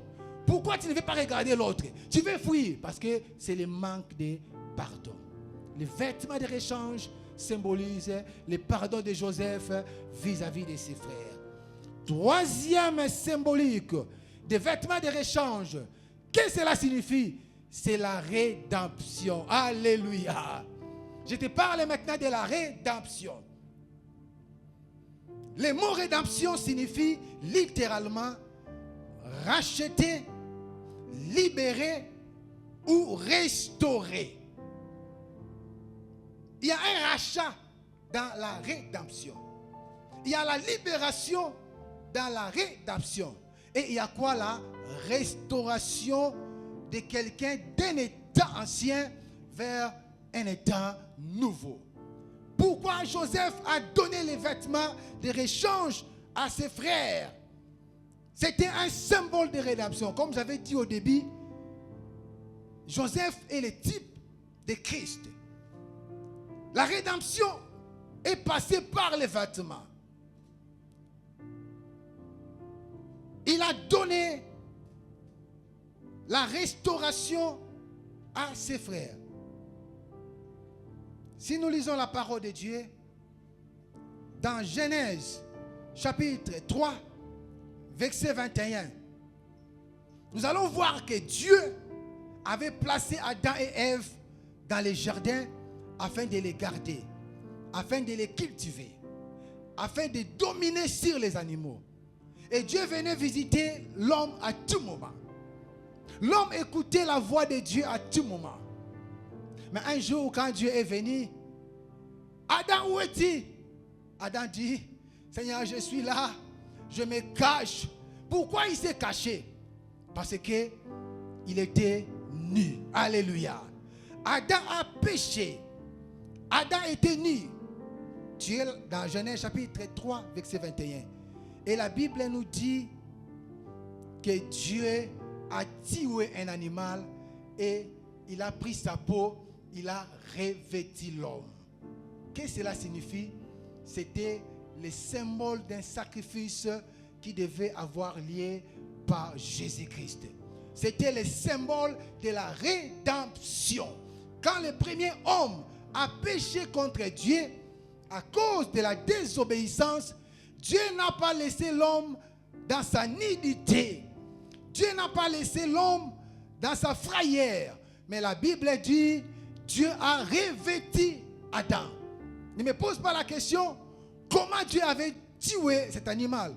Pourquoi tu ne veux pas regarder l'autre? Tu veux fuir, parce que c'est le manque de pardon. Les vêtements de réchange symbolisent le pardon de Joseph vis-à-vis de ses frères. Troisième symbolique des vêtements de réchange. Qu'est-ce que cela signifie? C'est la rédemption. Alléluia. Je te parle maintenant de la rédemption. Le mot rédemption signifie littéralement racheter, libérer ou restaurer. Il y a un rachat dans la rédemption. Il y a la libération dans la rédemption. Et il y a quoi? La restauration de quelqu'un d'un état ancien vers un état nouveau. Pourquoi Joseph a donné les vêtements de réchange à ses frères? C'était un symbole de rédemption. Comme j'avais dit au début, Joseph est le type de Christ. La rédemption est passée par les vêtements. Il a donné la restauration à ses frères. Si nous lisons la parole de Dieu, dans Genèse, chapitre 3, verset 21, nous allons voir que Dieu avait placé Adam et Ève dans les jardins afin de les garder, afin de les cultiver, afin de dominer sur les animaux. Et Dieu venait visiter l'homme à tout moment. L'homme écoutait la voix de Dieu à tout moment. Mais un jour, quand Dieu est venu, Adam, où es-tu? Adam dit, Seigneur, je suis là, je me cache. Pourquoi il s'est caché? Parce que il était nu. Alléluia. Adam a péché. Adam était nu. Dieu, dans Genèse chapitre 3, verset 21. Et la Bible nous dit que Dieu a tué un animal et il a pris sa peau, il a revêtu l'homme. Qu'est-ce que cela signifie? C'était le symbole d'un sacrifice qui devait avoir lieu par Jésus-Christ. C'était le symbole de la rédemption. Quand le premier homme a péché contre Dieu, à cause de la désobéissance, Dieu n'a pas laissé l'homme dans sa nudité. Dieu n'a pas laissé l'homme dans sa frayeur. Mais la Bible dit, Dieu a revêtu Adam. Ne me pose pas la question, comment Dieu avait tué cet animal?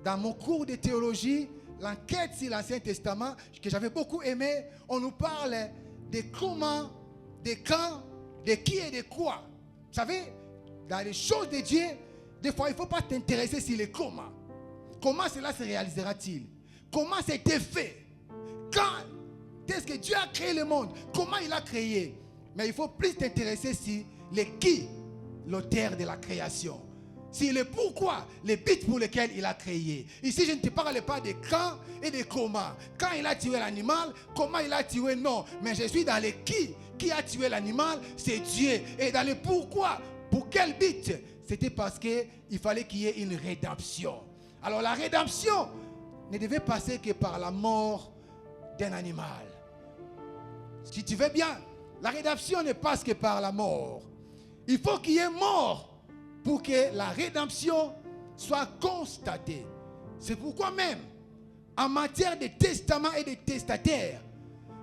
Dans mon cours de théologie, l'enquête sur l'Ancien Testament, que j'avais beaucoup aimé, on nous parle de comment, de quand, de qui et de quoi. Vous savez, dans les choses de Dieu, des fois, il ne faut pas t'intéresser sur les comment. Comment cela se réalisera-t-il? Comment c'était fait? Quand est-ce que Dieu a créé le monde? Comment il a créé? Mais il faut plus t'intéresser sur les qui, l'auteur de la création. C'est le pourquoi, le but pour lequel il a créé. Ici, je ne te parle pas de quand et de comment. Quand il a tué l'animal, comment il a tué, non. Mais je suis dans le qui. Qui a tué l'animal, c'est Dieu. Et dans le pourquoi, pour quel but? C'était parce qu'il fallait qu'il y ait une rédemption. Alors la rédemption ne devait passer que par la mort d'un animal. Si tu veux bien, la rédemption ne passe que par la mort. Il faut qu'il y ait mort pour que la rédemption soit constatée. C'est pourquoi même, en matière de testament et de testataire,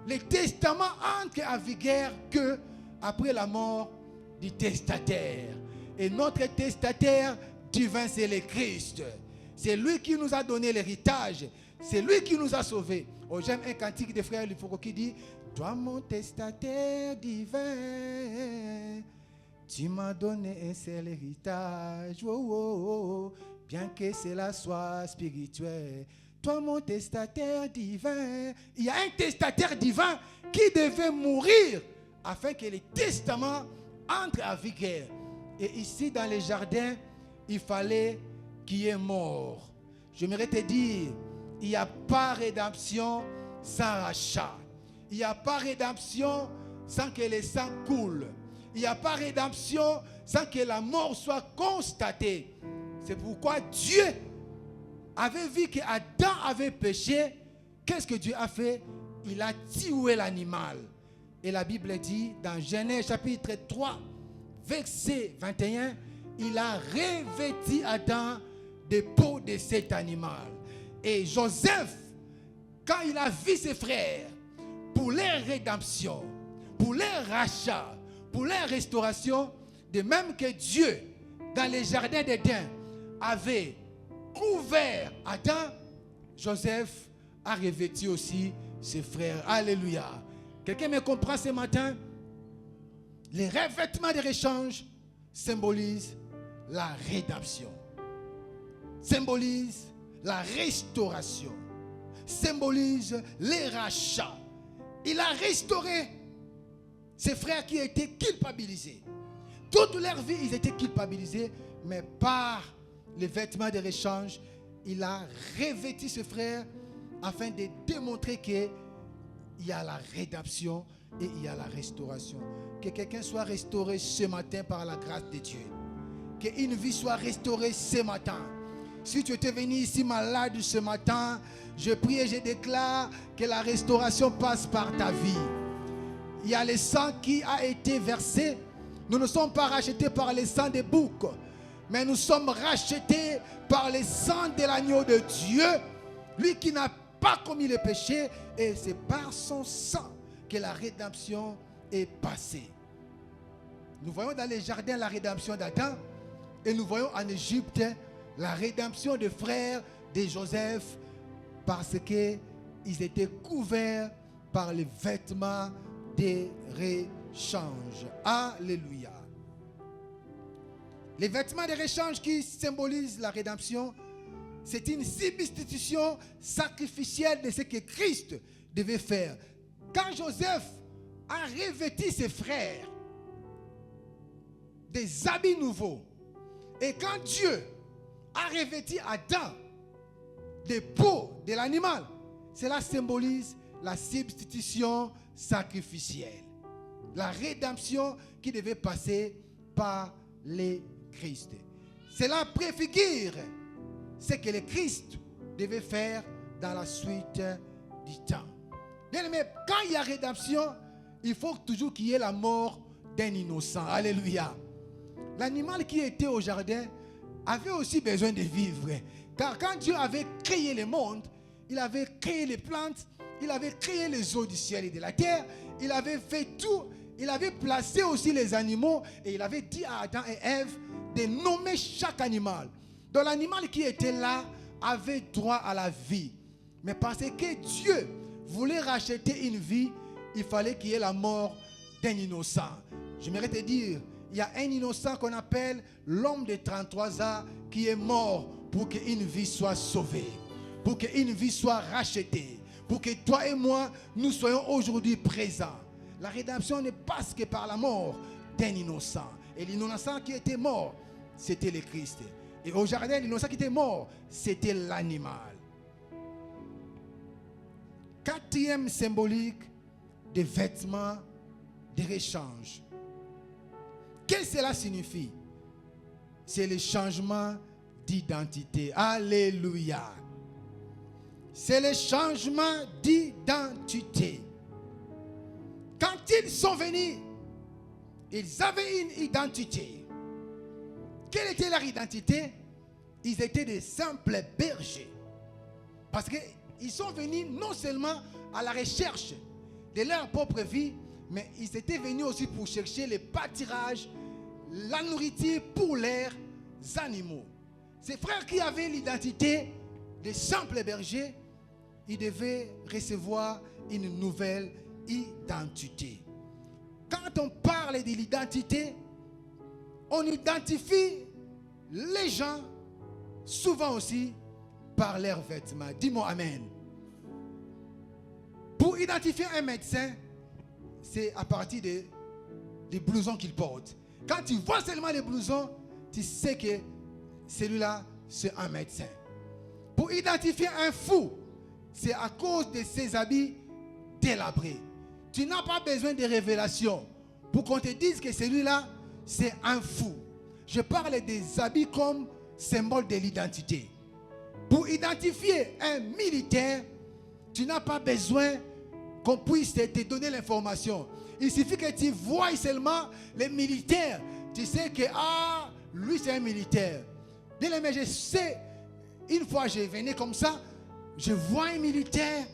le testament entre en vigueur que après la mort du testataire. Et notre testataire divin, c'est le Christ. C'est lui qui nous a donné l'héritage. C'est lui qui nous a sauvés. Oh, j'aime un cantique des frères Lifoko qui dit: toi mon testataire divin, tu m'as donné un seul héritage, oh, oh, oh, bien que cela soit spirituel. Toi, mon testataire divin. Il y a un testataire divin qui devait mourir afin que le testament entre en vigueur. Et ici, dans les jardins, il fallait qu'il y ait mort. J'aimerais te dire, il n'y a pas rédemption sans rachat. Il n'y a pas rédemption sans que le sang coule. Il n'y a pas rédemption sans que la mort soit constatée. C'est pourquoi Dieu avait vu qu'Adam avait péché. Qu'est-ce que Dieu a fait? Il a tué l'animal. Et la Bible dit dans Genèse chapitre 3, verset 21, il a revêtu Adam de peau de cet animal. Et Joseph, quand il a vu ses frères, pour leur rédemption, pour leur rachat, pour leur restauration, de même que Dieu, dans les jardins d'Éden, avait couvert Adam, Joseph a revêtu aussi ses frères. Alléluia. Quelqu'un me comprend ce matin? Les revêtements de rechange symbolisent la rédemption, symbolisent la restauration, symbolisent les rachats. Il a restauré ses frères qui étaient culpabilisés. Toute leur vie, ils étaient culpabilisés, mais par les vêtements de rechange, il a revêtu ses frères afin de démontrer qu'il y a la rédemption et il y a la restauration. Que quelqu'un soit restauré ce matin par la grâce de Dieu. Qu'une vie soit restaurée ce matin. Si tu étais venu ici malade ce matin, je prie et je déclare que la restauration passe par ta vie. Il y a le sang qui a été versé. Nous ne sommes pas rachetés par le sang des boucs, mais nous sommes rachetés par le sang de l'agneau de Dieu, lui qui n'a pas commis le péché, et c'est par son sang que la rédemption est passée. Nous voyons dans les jardins la rédemption d'Adam, et nous voyons en Égypte la rédemption des frères de Joseph, parce qu'ils étaient couverts par les vêtements des rechange. Alléluia. Les vêtements de rechange qui symbolisent la rédemption, c'est une substitution sacrificielle de ce que Christ devait faire. Quand Joseph a revêtu ses frères des habits nouveaux, et quand Dieu a revêtu Adam des peaux de l'animal, cela symbolise la substitution sacrificielle. La rédemption qui devait passer par le Christ. Cela préfigure ce que le Christ devait faire dans la suite du temps. Bien-aimé, quand il y a rédemption, il faut toujours qu'il y ait la mort d'un innocent. Alléluia. L'animal qui était au jardin avait aussi besoin de vivre. Car quand Dieu avait créé le monde, il avait créé les plantes, il avait créé les eaux du ciel et de la terre, il avait fait tout. Il avait placé aussi les animaux et il avait dit à Adam et Ève de nommer chaque animal. Donc l'animal qui était là avait droit à la vie. Mais parce que Dieu voulait racheter une vie, il fallait qu'il y ait la mort d'un innocent. J'aimerais te dire, il y a un innocent qu'on appelle l'homme de 33 ans qui est mort pour qu'une vie soit sauvée, pour qu'une vie soit rachetée, pour que toi et moi, nous soyons aujourd'hui présents. La rédemption ne passe que par la mort d'un innocent. Et l'innocent qui était mort, c'était le Christ. Et au jardin, l'innocent qui était mort, c'était l'animal. Quatrième symbolique des vêtements de rechange. Qu'est-ce que cela signifie? C'est le changement d'identité. Alléluia. C'est le changement d'identité. Quand ils sont venus, ils avaient une identité. Quelle était leur identité? Ils étaient des simples bergers. Parce qu'ils sont venus non seulement à la recherche de leur propre vie, mais ils étaient venus aussi pour chercher le pâturage, la nourriture pour leurs animaux. Ces frères qui avaient l'identité des simples bergers, ils devaient recevoir une nouvelle identité. Quand on parle de l'identité, on identifie les gens souvent aussi par leurs vêtements. Dis-moi amen. Pour identifier un médecin, c'est à partir des blousons qu'il porte. Quand tu vois seulement les blousons, tu sais que celui-là, c'est un médecin. Pour identifier un fou, c'est à cause de ses habits délabrés. Tu n'as pas besoin de révélations pour qu'on te dise que celui-là, c'est un fou. Je parle des habits comme symbole de l'identité. Pour identifier un militaire, tu n'as pas besoin qu'on puisse te donner l'information. Il suffit que tu vois seulement les militaires. Tu sais que, lui c'est un militaire. Bien aimé, je sais, une fois je venais comme ça, je vois un militaire,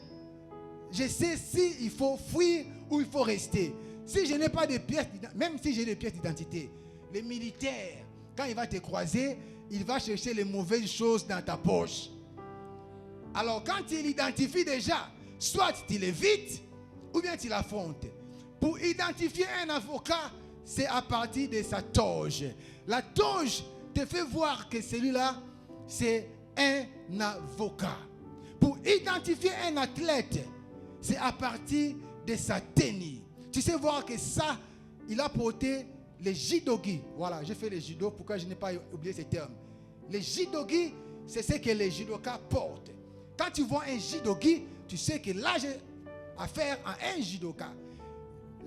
je sais s'il faut fuir ou il faut rester. Si je n'ai pas de pièces, même si j'ai des pièces d'identité, les militaires, quand il va te croiser, il va chercher les mauvaises choses dans ta poche. Alors quand il identifie déjà, soit tu l'évites ou bien tu l'affrontes. Pour identifier un avocat, c'est à partir de sa toge. La toge te fait voir que celui-là, c'est un avocat. Pour identifier un athlète, c'est à partir de sa tenue. Tu sais voir que ça, il a porté les jidogi. Voilà, j'ai fait les judo, pourquoi je n'ai pas oublié ces termes. Les jidogi, c'est ce que les judokas portent. Quand tu vois un jidogi, tu sais que là, j'ai affaire à un judoka.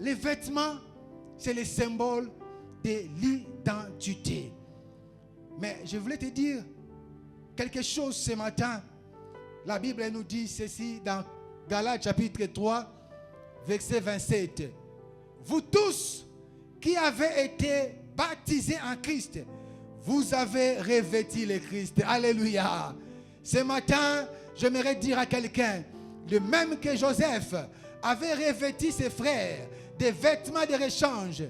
Les vêtements, c'est le symbole de l'identité. Mais je voulais te dire quelque chose ce matin. La Bible nous dit ceci dans Galates chapitre 3, verset 27. Vous tous qui avez été baptisés en Christ, vous avez revêtu le Christ. Alléluia. Ce matin, j'aimerais dire à quelqu'un, de même que Joseph avait revêtu ses frères des vêtements de rechange,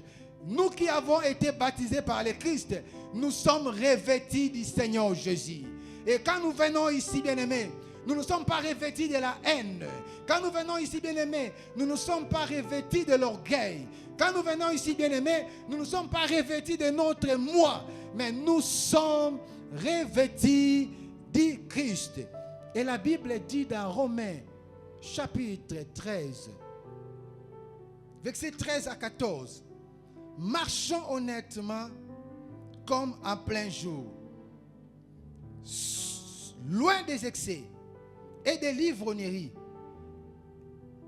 nous qui avons été baptisés par le Christ, nous sommes revêtus du Seigneur Jésus. Et quand nous venons ici, bien-aimés, nous ne sommes pas revêtus de la haine. Quand nous venons ici, bien-aimés, nous ne sommes pas revêtus de l'orgueil. Quand nous venons ici, bien-aimés, nous ne sommes pas revêtus de notre moi, mais nous sommes revêtus du Christ. Et la Bible dit dans Romains, chapitre 13, versets 13 à 14, marchons honnêtement comme en plein jour, loin des excès et des l'ivrognerie,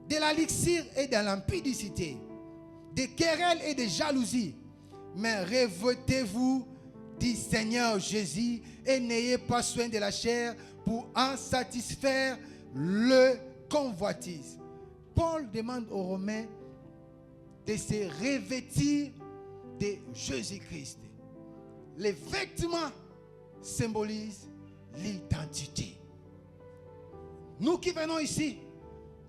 de la luxure et de l'impudicité, des querelles et des jalousies, mais revêtez-vous du Seigneur Jésus et n'ayez pas soin de la chair pour en satisfaire le convoitise. Paul demande aux Romains de se revêtir de Jésus-Christ. Les vêtements symbolisent l'identité. Nous qui venons ici,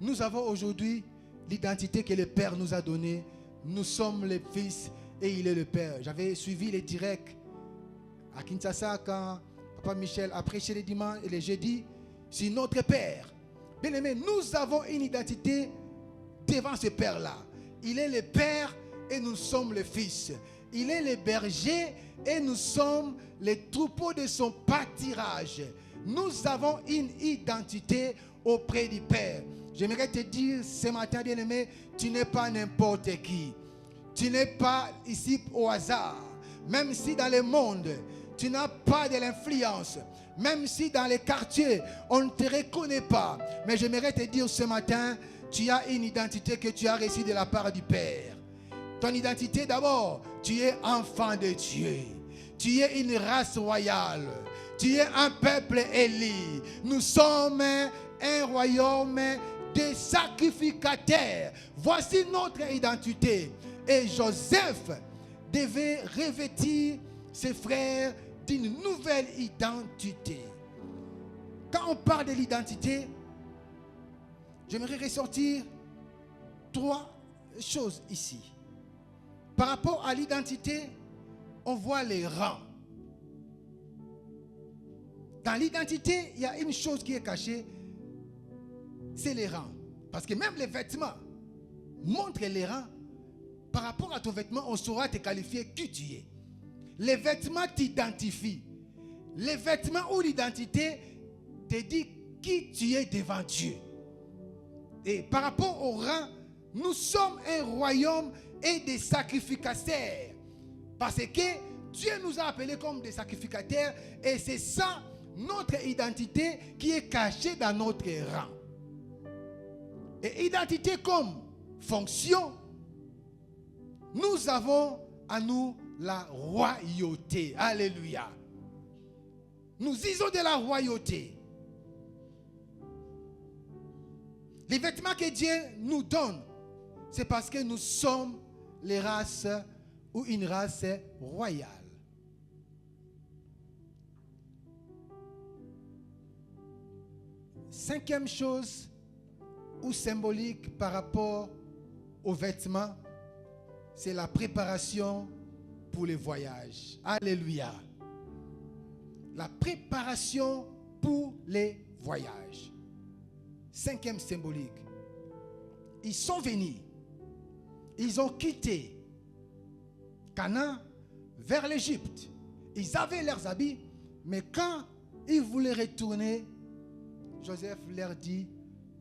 nous avons aujourd'hui l'identité que le Père nous a donnée. Nous sommes les fils et il est le Père. J'avais suivi les directs à Kinshasa quand Papa Michel a prêché les dimanches et les jeudis sur notre Père. Bien aimé, nous avons une identité devant ce Père-là. Il est le Père et nous sommes les fils. Il est le berger et nous sommes les troupeaux de son pâturage. Nous avons une identité auprès du Père. J'aimerais te dire ce matin, bien-aimé, tu n'es pas n'importe qui. Tu n'es pas ici au hasard. Même si dans le monde, tu n'as pas de l'influence. Même si dans les quartiers, on ne te reconnaît pas. Mais j'aimerais te dire ce matin, tu as une identité que tu as reçue de la part du Père. Ton identité d'abord, tu es enfant de Dieu. Tu es une race royale. Tu es un peuple élu. Nous sommes un royaume de sacrificateurs. Voici notre identité. Et Joseph devait revêtir ses frères d'une nouvelle identité. Quand on parle de l'identité, j'aimerais ressortir 3 choses ici. Par rapport à l'identité, on voit les rangs. Dans l'identité, il y a une chose qui est cachée, c'est les rangs. Parce que même les vêtements montrent les rangs. Par rapport à ton vêtement, on saura te qualifier qui tu es. Les vêtements t'identifient. Les vêtements ou l'identité te dit qui tu es devant Dieu. Et par rapport au rang, nous sommes un royaume et des sacrificateurs. Parce que Dieu nous a appelés comme des sacrificateurs et c'est ça notre identité qui est cachée dans notre rang. Et identité comme fonction, nous avons à nous la royauté. Alléluia. Nous disons de la royauté. Les vêtements que Dieu nous donne, c'est parce que nous sommes les races ou une race royale. Cinquième chose ou symbolique par rapport aux vêtements, c'est la préparation pour les voyages. Alléluia. La préparation pour les voyages. Cinquième symbolique. Ils sont venus. Ils ont quitté Canaan vers l'Égypte. Ils avaient leurs habits, mais quand ils voulaient retourner, Joseph leur dit,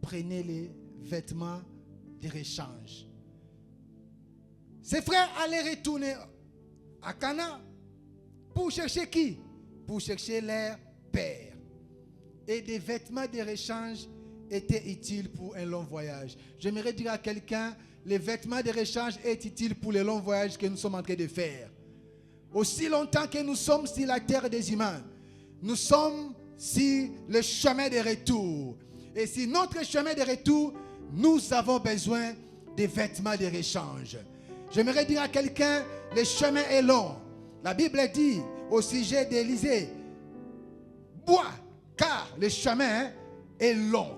prenez les vêtements de rechange. Ses frères allaient retourner à Canaan pour chercher qui? Pour chercher leur père. Et des vêtements de rechange étaient utiles pour un long voyage. J'aimerais dire à quelqu'un, les vêtements de rechange sont utiles pour le long voyage que nous sommes en train de faire. Aussi longtemps que nous sommes sur la terre des humains, nous sommes sur le chemin de retour. Et sur notre chemin de retour, nous avons besoin des vêtements de rechange. J'aimerais dire à quelqu'un, le chemin est long. La Bible dit au sujet d'Élisée, bois, car le chemin est long.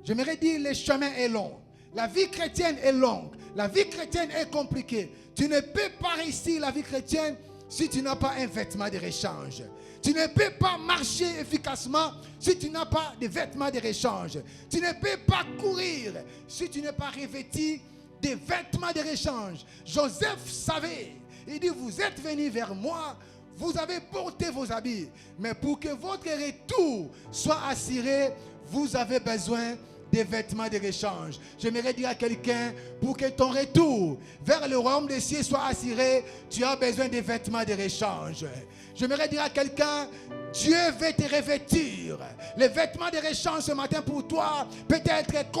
J'aimerais dire, le chemin est long. La vie chrétienne est longue. La vie chrétienne est compliquée. Tu ne peux pas réussir la vie chrétienne si tu n'as pas un vêtement de rechange. Tu ne peux pas marcher efficacement si tu n'as pas de vêtements de rechange. Tu ne peux pas courir si tu n'es pas revêtu des vêtements de rechange. Joseph savait, il dit, vous êtes venus vers moi, vous avez porté vos habits, mais pour que votre retour soit assuré, vous avez besoin des vêtements de rechange. J'aimerais dire à quelqu'un, pour que ton retour vers le royaume des cieux soit assuré, tu as besoin des vêtements de rechange. J'aimerais dire à quelqu'un, Dieu veut te revêtir. Les vêtements de rechange ce matin pour toi peut être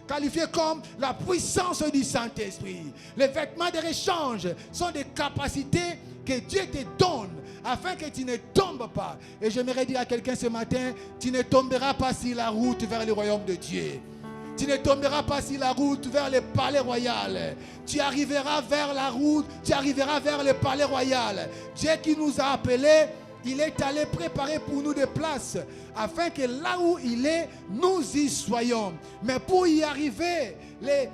qualifiés comme la puissance du Saint-Esprit. Les vêtements de rechange sont des capacités que Dieu te donne afin que tu ne tombes pas. Et j'aimerais dire à quelqu'un ce matin, tu ne tomberas pas sur la route vers le royaume de Dieu. Tu ne tomberas pas sur la route vers le palais royal. Tu arriveras vers la route, tu arriveras vers le palais royal. Dieu qui nous a appelés, il est allé préparer pour nous des places afin que là où il est, nous y soyons. Mais pour y arriver,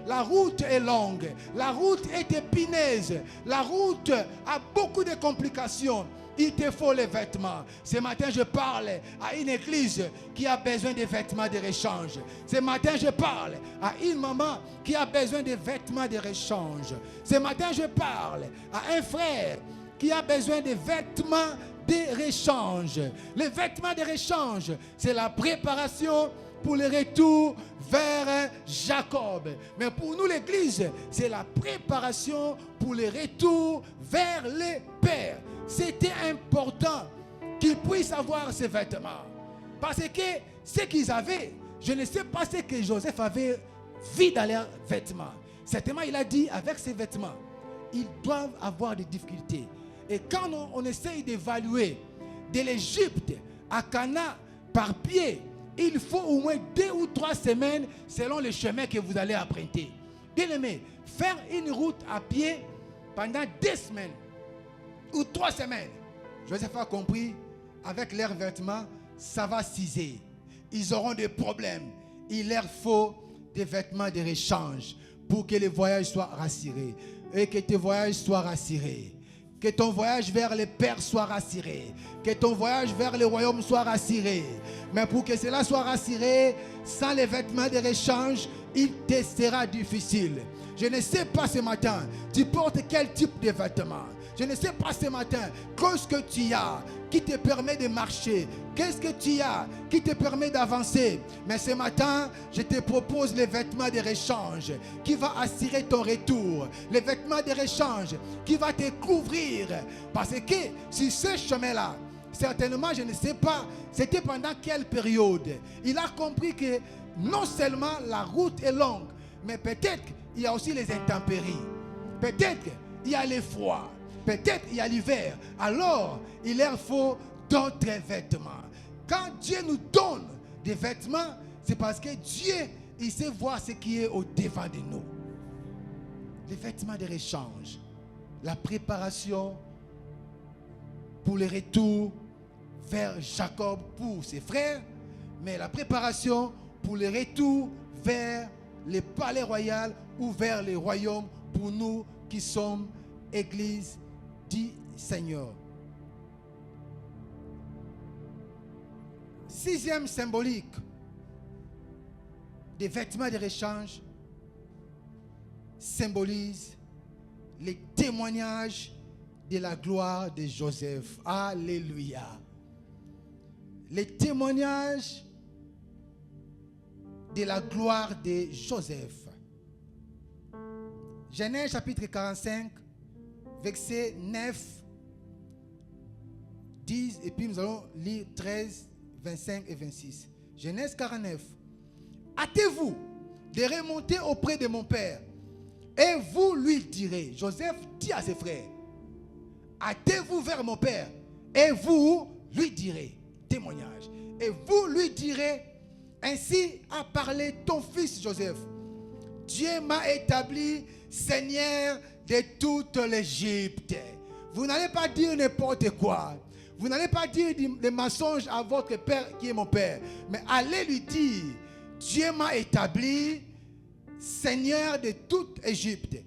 la route est longue, la route est épineuse, la route a beaucoup de complications. Il te faut les vêtements. Ce matin, je parle à une église qui a besoin de vêtements de rechange. Ce matin, je parle à une maman qui a besoin de vêtements de rechange. Ce matin, je parle à un frère qui a besoin de vêtements de rechange. Les vêtements de rechange, c'est la préparation pour le retour vers Jacob. Mais pour nous, l'église, c'est la préparation pour le retour vers le Père. C'était important qu'ils puissent avoir ces vêtements. Parce que ce qu'ils avaient, je ne sais pas ce que Joseph avait vu dans leurs vêtements. Certainement, il a dit, avec ces vêtements, ils doivent avoir des difficultés. Et quand on essaye d'évaluer de l'Égypte à Cana par pied, il faut au moins 2 ou 3 semaines selon le chemin que vous allez emprunter. Bien aimé, faire une route à pied pendant 2 semaines ou 3 semaines, Joseph a compris, avec leurs vêtements, ça va ciser. Ils auront des problèmes. Il leur faut des vêtements de rechange pour que le voyage soit rassuré. Et que tes voyages soient rassurés. Que ton voyage vers le Père soit rassuré. Que ton voyage vers le royaume soit rassuré. Mais pour que cela soit rassuré, sans les vêtements de rechange, il te sera difficile. Je ne sais pas ce matin, tu portes quel type de vêtements. Je ne sais pas ce matin, qu'est-ce que tu as qui te permet de marcher. Qu'est-ce que tu as qui te permet d'avancer. Mais ce matin, je te propose les vêtements de rechange qui va assurer ton retour. Les vêtements de rechange qui va te couvrir. Parce que sur ce chemin-là, certainement, je ne sais pas, c'était pendant quelle période. Il a compris que non seulement la route est longue, mais peut-être il y a aussi les intempéries. Peut-être il y a les froids. Peut-être il y a l'hiver. Alors, il leur faut d'autres vêtements. Quand Dieu nous donne des vêtements, c'est parce que Dieu, il sait voir ce qui est au-devant de nous. Les vêtements de rechange. La préparation pour le retour vers Jacob pour ses frères, mais la préparation pour le retour vers le palais royal ou vers le royaume pour nous qui sommes Église du Seigneur. 6e symbolique des vêtements de rechange symbolise les témoignages de la gloire de Joseph. Alléluia. Les témoignages de la gloire de Joseph. Genèse chapitre 45, versets 9, 10, et puis nous allons lire 13, 25 et 26. Genèse 49. Hâtez-vous de remonter auprès de mon père, et vous lui direz. Joseph dit à ses frères, hâtez-vous vers mon père, et vous lui direz. Témoignage. Et vous lui direz, ainsi a parlé ton fils Joseph. Dieu m'a établi Seigneur de toute l'Égypte. Vous n'allez pas dire n'importe quoi. Vous n'allez pas dire des mensonges à votre père qui est mon père. Mais allez lui dire, Dieu m'a établi Seigneur de toute l'Égypte.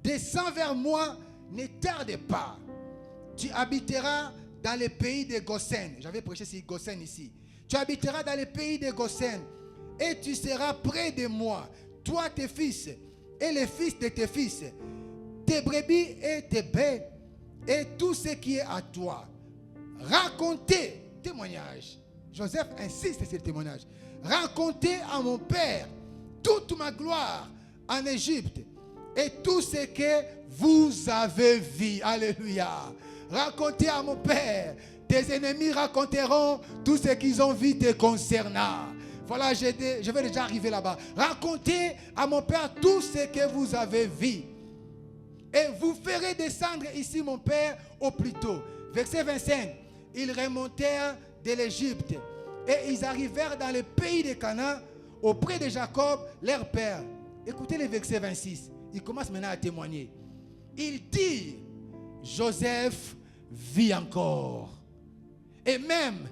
Descends vers moi, ne tarde pas. Tu habiteras dans le pays de Goshen. J'avais prêché sur Goshen ici. Tu habiteras dans le pays de Goshen et tu seras près de moi, toi, tes fils et les fils de tes fils, tes brebis et tes bêtes et tout ce qui est à toi. Racontez, témoignage. Joseph insiste sur le témoignage. Racontez à mon père toute ma gloire en Égypte et tout ce que vous avez vu. Alléluia. Racontez à mon père. Tes ennemis raconteront tout ce qu'ils ont vu te concernant. Voilà, je vais déjà arriver là-bas. Racontez à mon père tout ce que vous avez vu. Et vous ferez descendre ici mon père au plus tôt. Verset 25. Ils remontèrent de l'Égypte et ils arrivèrent dans le pays de Canaan auprès de Jacob, leur père. Écoutez le verset 26. Il commence maintenant à témoigner. Il dit, Joseph vit encore. Et même,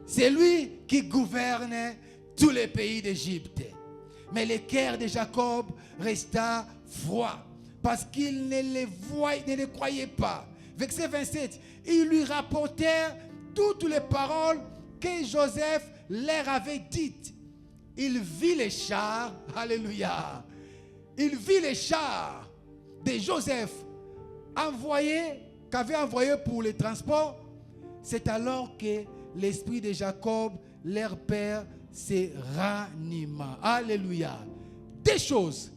c'est lui qui gouverne tous les pays d'Égypte. Mais le cœur de Jacob resta froid parce qu'il ne les croyait pas. Verset 27, ils lui rapportèrent toutes les paroles que Joseph leur avait dites. Il vit les chars, alléluia. Il vit les chars de Joseph qu'avait envoyé pour le transport. C'est alors que l'esprit de Jacob, leur père, se ranima. Alléluia. Des choses.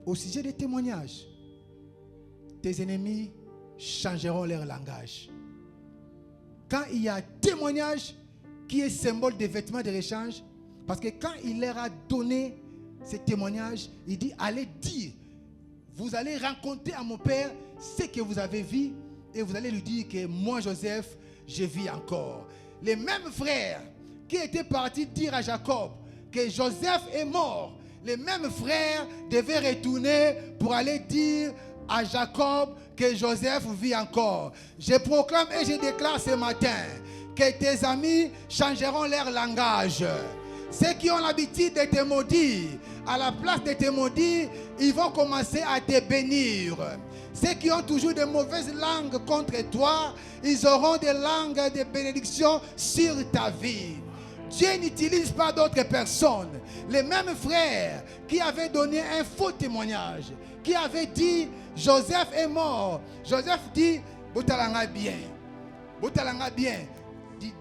Au sujet des témoignages, tes ennemis changeront leur langage. Quand il y a témoignage qui est symbole des vêtements de rechange, parce que quand il leur a donné ces témoignages, il dit, allez dire, vous allez raconter à mon père ce que vous avez vu et vous allez lui dire que moi, Joseph, je vis encore. Les mêmes frères qui étaient partis dire à Jacob que Joseph est mort, les mêmes frères devaient retourner pour aller dire à Jacob que Joseph vit encore. Je proclame et je déclare ce matin que tes amis changeront leur langage. Ceux qui ont l'habitude de te maudire, à la place de te maudire, ils vont commencer à te bénir. Ceux qui ont toujours de mauvaises langues contre toi, ils auront des langues de bénédiction sur ta vie. Dieu n'utilise pas d'autres personnes. Les mêmes frères qui avaient donné un faux témoignage, qui avaient dit Joseph est mort. Joseph dit Botalanga bien. Botalanga bien. Dit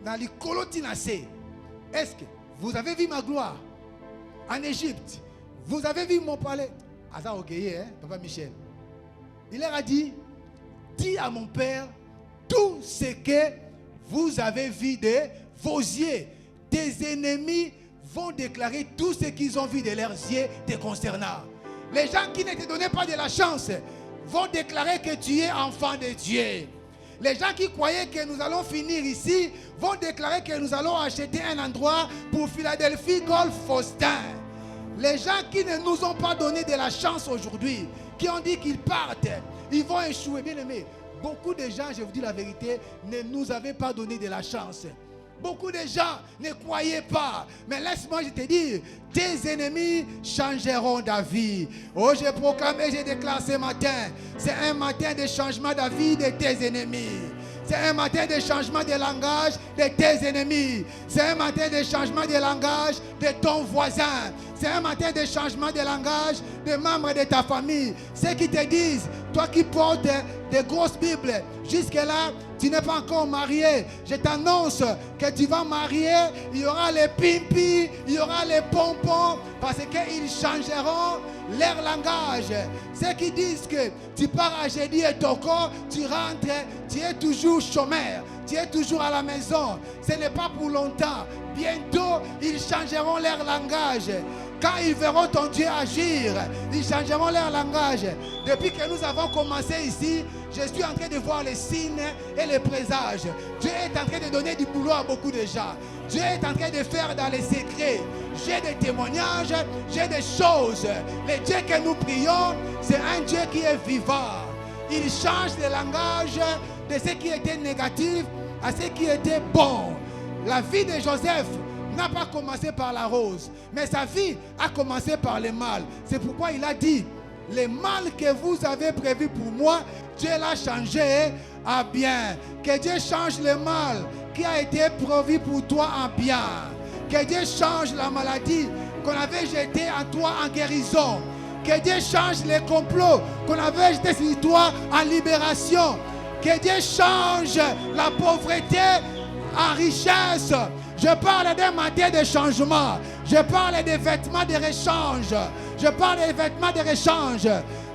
dans les colotinacés. Est-ce que vous avez vu ma gloire en Égypte? Vous avez vu mon palais? Asa Ogeye, Papa Michel. Il leur a dit, dis à mon père tout ce que vous avez vu de vos yeux. Tes ennemis vont déclarer tout ce qu'ils ont vu de leurs yeux te concernant. Les gens qui ne te donnaient pas de la chance vont déclarer que tu es enfant de Dieu. Les gens qui croyaient que nous allons finir ici vont déclarer que nous allons acheter un endroit pour Philadelphie Golf Faustin. Les gens qui ne nous ont pas donné de la chance aujourd'hui, qui ont dit qu'ils partent, ils vont échouer. Bien aimé, beaucoup de gens, je vous dis la vérité, ne nous avaient pas donné de la chance. Beaucoup de gens ne croyaient pas. Mais laisse-moi te dire, tes ennemis changeront d'avis. Oh, je proclame et je déclare ce matin, c'est un matin de changement d'avis de tes ennemis. C'est un matin de changement de langage de tes ennemis. C'est un matin de changement de langage de ton voisin. C'est un matin de changement de langage des membres de ta famille. Ceux qui te disent, toi qui portes des grosses Bibles, jusque-là, tu n'es pas encore marié. Je t'annonce que tu vas marier. Il y aura les pimpis, il y aura les pompons, parce qu'ils changeront leur langage. Ceux qui disent que tu pars à Jeudi et Toko, tu rentres, tu es toujours chômeur, tu es toujours à la maison. Ce n'est pas pour longtemps. Bientôt, ils changeront leur langage. Quand ils verront ton Dieu agir, ils changeront leur langage. Depuis que nous avons commencé ici, je suis en train de voir les signes et les présages. Dieu est en train de donner du boulot à beaucoup de gens. Dieu est en train de faire dans les secrets. J'ai des témoignages, j'ai des choses. Le Dieu que nous prions, c'est un Dieu qui est vivant. Il change le langage de ce qui était négatif à ce qui était bon. La vie de Joseph n'a pas commencé par la rose, mais sa vie a commencé par le mal. C'est pourquoi il a dit, le mal que vous avez prévu pour moi, Dieu l'a changé à bien. Que Dieu change le mal qui a été prévu pour toi en bien. Que Dieu change la maladie qu'on avait jetée en toi en guérison. Que Dieu change les complots qu'on avait jetés sur toi en libération. Que Dieu change la pauvreté en richesse. Je parle d'un matin de changement. Je parle des vêtements de rechange. Je parle des vêtements de rechange.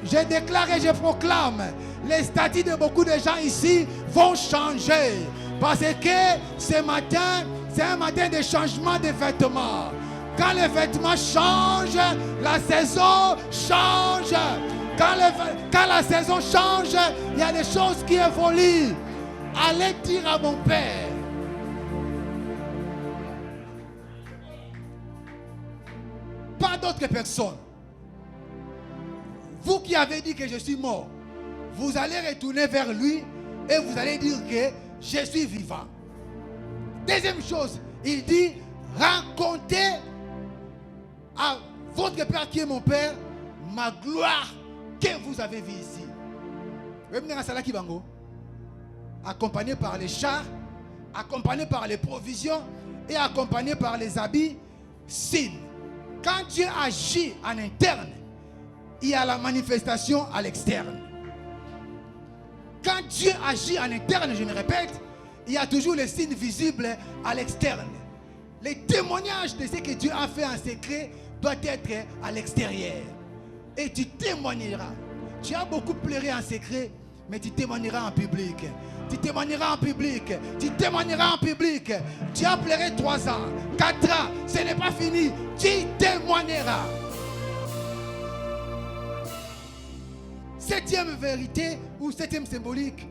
Je déclare et je proclame, les statuts de beaucoup de gens ici vont changer. Parce que ce matin, c'est un matin de changement de vêtements. Quand les vêtements changent, la saison change. Quand la saison change, il y a des choses qui évoluent. Allez dire à mon Père, pas d'autres personnes. Vous qui avez dit que je suis mort, vous allez retourner vers lui et vous allez dire que je suis vivant. Deuxième chose, il dit, racontez à votre Père qui est mon Père, ma gloire que vous avez vue ici. Accompagné par les chars, accompagné par les provisions et accompagné par les habits, signes. Quand Dieu agit en interne, il y a la manifestation à l'externe. Quand Dieu agit en interne, je me répète, il y a toujours les signes visibles à l'externe. Les témoignages de ce que Dieu a fait en secret doivent être à l'extérieur. Et tu témoigneras. Tu as beaucoup pleuré en secret, mais tu témoigneras en public. Tu témoigneras en public. Tu témoigneras en public. Tu as pleuré 3 ans, 4 ans. Ce n'est pas fini. Tu témoigneras. 7e vérité ou 7e symbolique.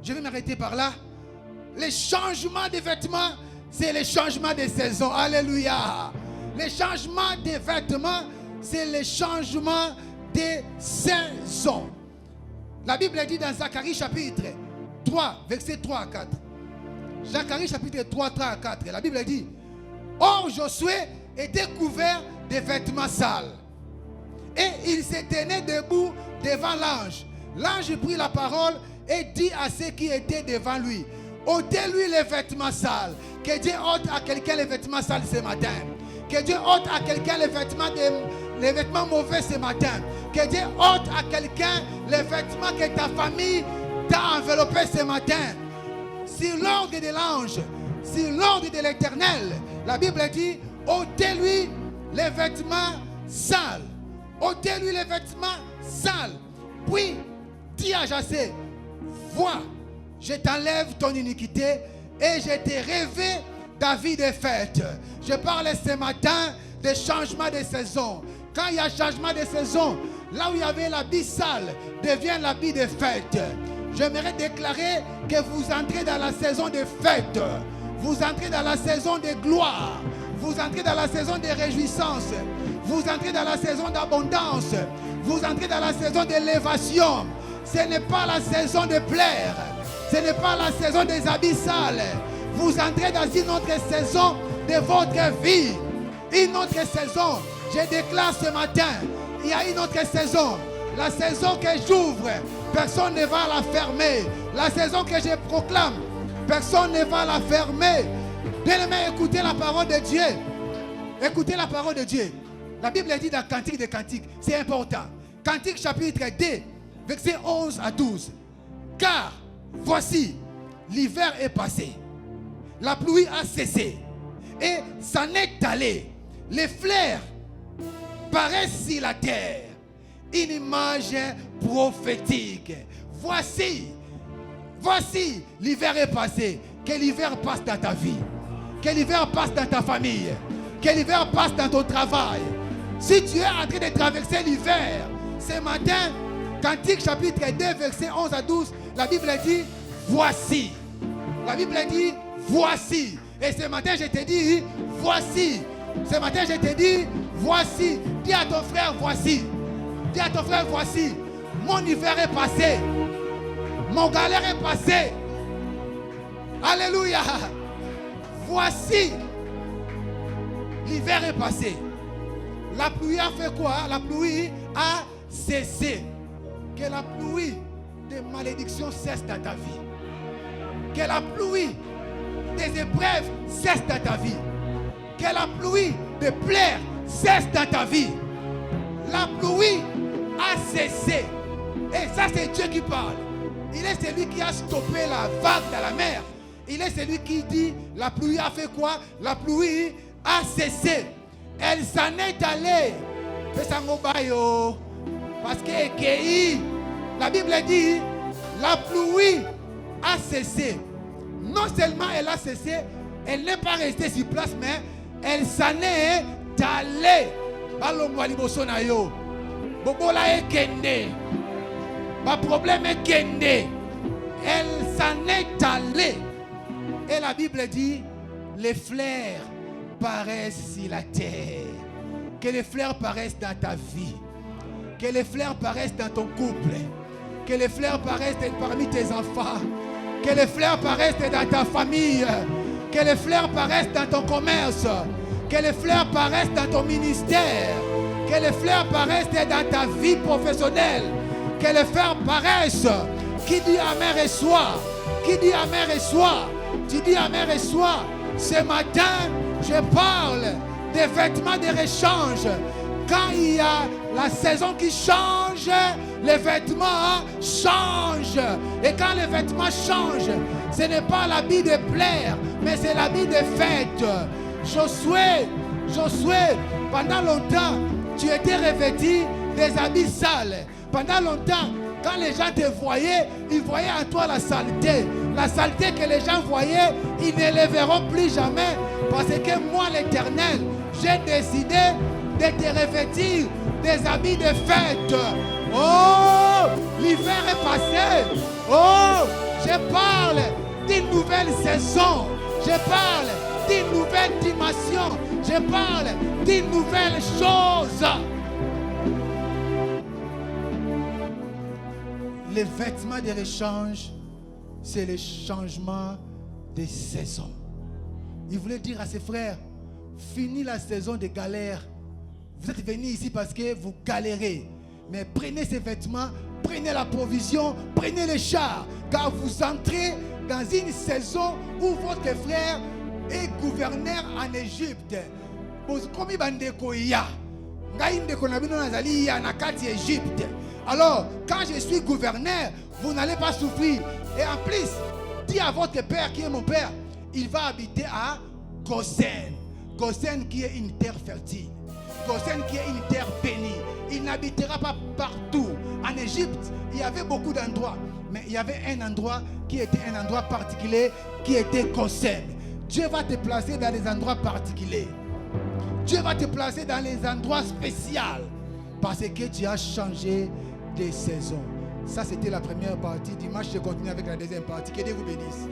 Je vais m'arrêter par là. Les changements de vêtements, c'est les changements des saisons. Alléluia. Les changements des vêtements, c'est les changements des saisons. La Bible dit dans Zacharie chapitre 3, versets 3 à 4. Zacharie chapitre 3, 3 à 4. La Bible dit: Or Josué était couvert de vêtements sales. Et il se tenait debout devant l'ange. L'ange prit la parole et dit à ceux qui étaient devant lui: ôtez-lui les vêtements sales. Que Dieu ôte à quelqu'un les vêtements sales ce matin. Que Dieu ôte à quelqu'un les vêtements mauvais ce matin. Que Dieu ôte à quelqu'un les vêtements que ta famille t'a enveloppé ce matin. Sur l'ordre de l'ange, sur l'ordre de l'Éternel, la Bible dit: ôtez-lui les vêtements sales. Ôtez-lui les vêtements sales. Puis dis à Jassé: vois, je t'enlève ton iniquité et je t'ai rêvé ta vie de fête. Je parle ce matin de changement de saison. Quand il y a changement de saison, là où il y avait l'habit sale devient l'habit de fête. J'aimerais déclarer que vous entrez dans la saison de fête. Vous entrez dans la saison de gloire. Vous entrez dans la saison de réjouissance. Vous entrez dans la saison d'abondance. Vous entrez dans la saison d'élévation. Ce n'est pas la saison de plaire. Ce n'est pas la saison des habits sales. Vous entrez dans une autre saison de votre vie. Une autre saison. Je déclare ce matin, il y a une autre saison. La saison que j'ouvre, personne ne va la fermer. La saison que je proclame, personne ne va la fermer. Bien-aimés, écoutez la parole de Dieu. Écoutez la parole de Dieu. La Bible dit dans Cantique des Cantiques, c'est important. Cantique chapitre 2, versets 11 à 12. Car voici, l'hiver est passé. La pluie a cessé et s'en est allé. Les fleurs paraissent sur la terre. Une image prophétique. Voici, l'hiver est passé. Que l'hiver passe dans ta vie. Que l'hiver passe dans ta famille. Que l'hiver passe dans ton travail. Si tu es en train de traverser l'hiver, ce matin, Cantique chapitre 2, verset 11 à 12, la Bible dit, voici. La Bible dit, voici. Et ce matin, je te dis, voici. Ce matin, je te dis, voici. Dis à ton frère, voici. Dis à ton frère, voici. Mon hiver est passé. Mon galère est passé. Alléluia. Voici. L'hiver est passé. La pluie a fait quoi? La pluie a cessé. Que la pluie de malédiction cesse dans ta vie. Que la pluie des épreuves cesse dans ta vie. Que la pluie de plaire cesse dans ta vie. La pluie a cessé. Et ça, c'est Dieu qui parle. Il est celui qui a stoppé la vague dans la mer. Il est celui qui dit, la pluie a fait quoi? La pluie a cessé. Elle s'en est allée. Parce que la Bible dit, la pluie a cessé. Non seulement elle a cessé, elle n'est pas restée sur place, mais elle s'en est allée. Bobola est kende. Ma problème est kende. Elle s'en est allée. Et la Bible dit, les fleurs paraissent sur la terre. Que les fleurs paraissent dans ta vie. Que les fleurs paraissent dans ton couple. Que les fleurs paraissent parmi tes enfants. Que les fleurs paraissent dans ta famille. Que les fleurs paraissent dans ton commerce. Que les fleurs paraissent dans ton ministère. Que les fleurs paraissent dans ta vie professionnelle. Que les fleurs paraissent. Qui dit amen reçoit. Qui dit amen reçoit. Tu dis amen reçoit. Ce matin, je parle des vêtements de rechange. Quand il y a la saison qui change, les vêtements changent. Et quand les vêtements changent, ce n'est pas l'habit de plaire, mais c'est l'habit de fête. Josué, pendant longtemps, tu étais revêtu des habits sales. Pendant longtemps, quand les gens te voyaient, ils voyaient en toi la saleté. La saleté que les gens voyaient, ils ne les verront plus jamais. Parce que moi, l'Éternel, j'ai décidé de te revêtir des habits de fête. Oh, l'hiver est passé. Oh, je parle d'une nouvelle saison. Je parle d'une nouvelle dimension. Je parle d'une nouvelle chose. Les vêtements de rechange, c'est le changement de saison. Il voulait dire à ses frères, fini la saison de galère. Vous êtes venus ici parce que vous galérez. Mais prenez ces vêtements, prenez la provision, prenez les chars. Car vous entrez dans une saison où votre frère est gouverneur en Égypte. Alors, quand je suis gouverneur, vous n'allez pas souffrir. Et en plus, dis à votre père qui est mon père, il va habiter à Goshen. Goshen qui est une terre fertile. Goshen qui est une terre bénie. Il n'habitera pas partout. En Égypte, il y avait beaucoup d'endroits. Mais il y avait un endroit qui était un endroit particulier, qui était Goshen. Dieu va te placer dans des endroits particuliers. Dieu va te placer dans les endroits spéciaux. Parce que tu as changé de saison. Ça, c'était la première partie. Dimanche, je continue avec la deuxième partie. Que Dieu vous bénisse.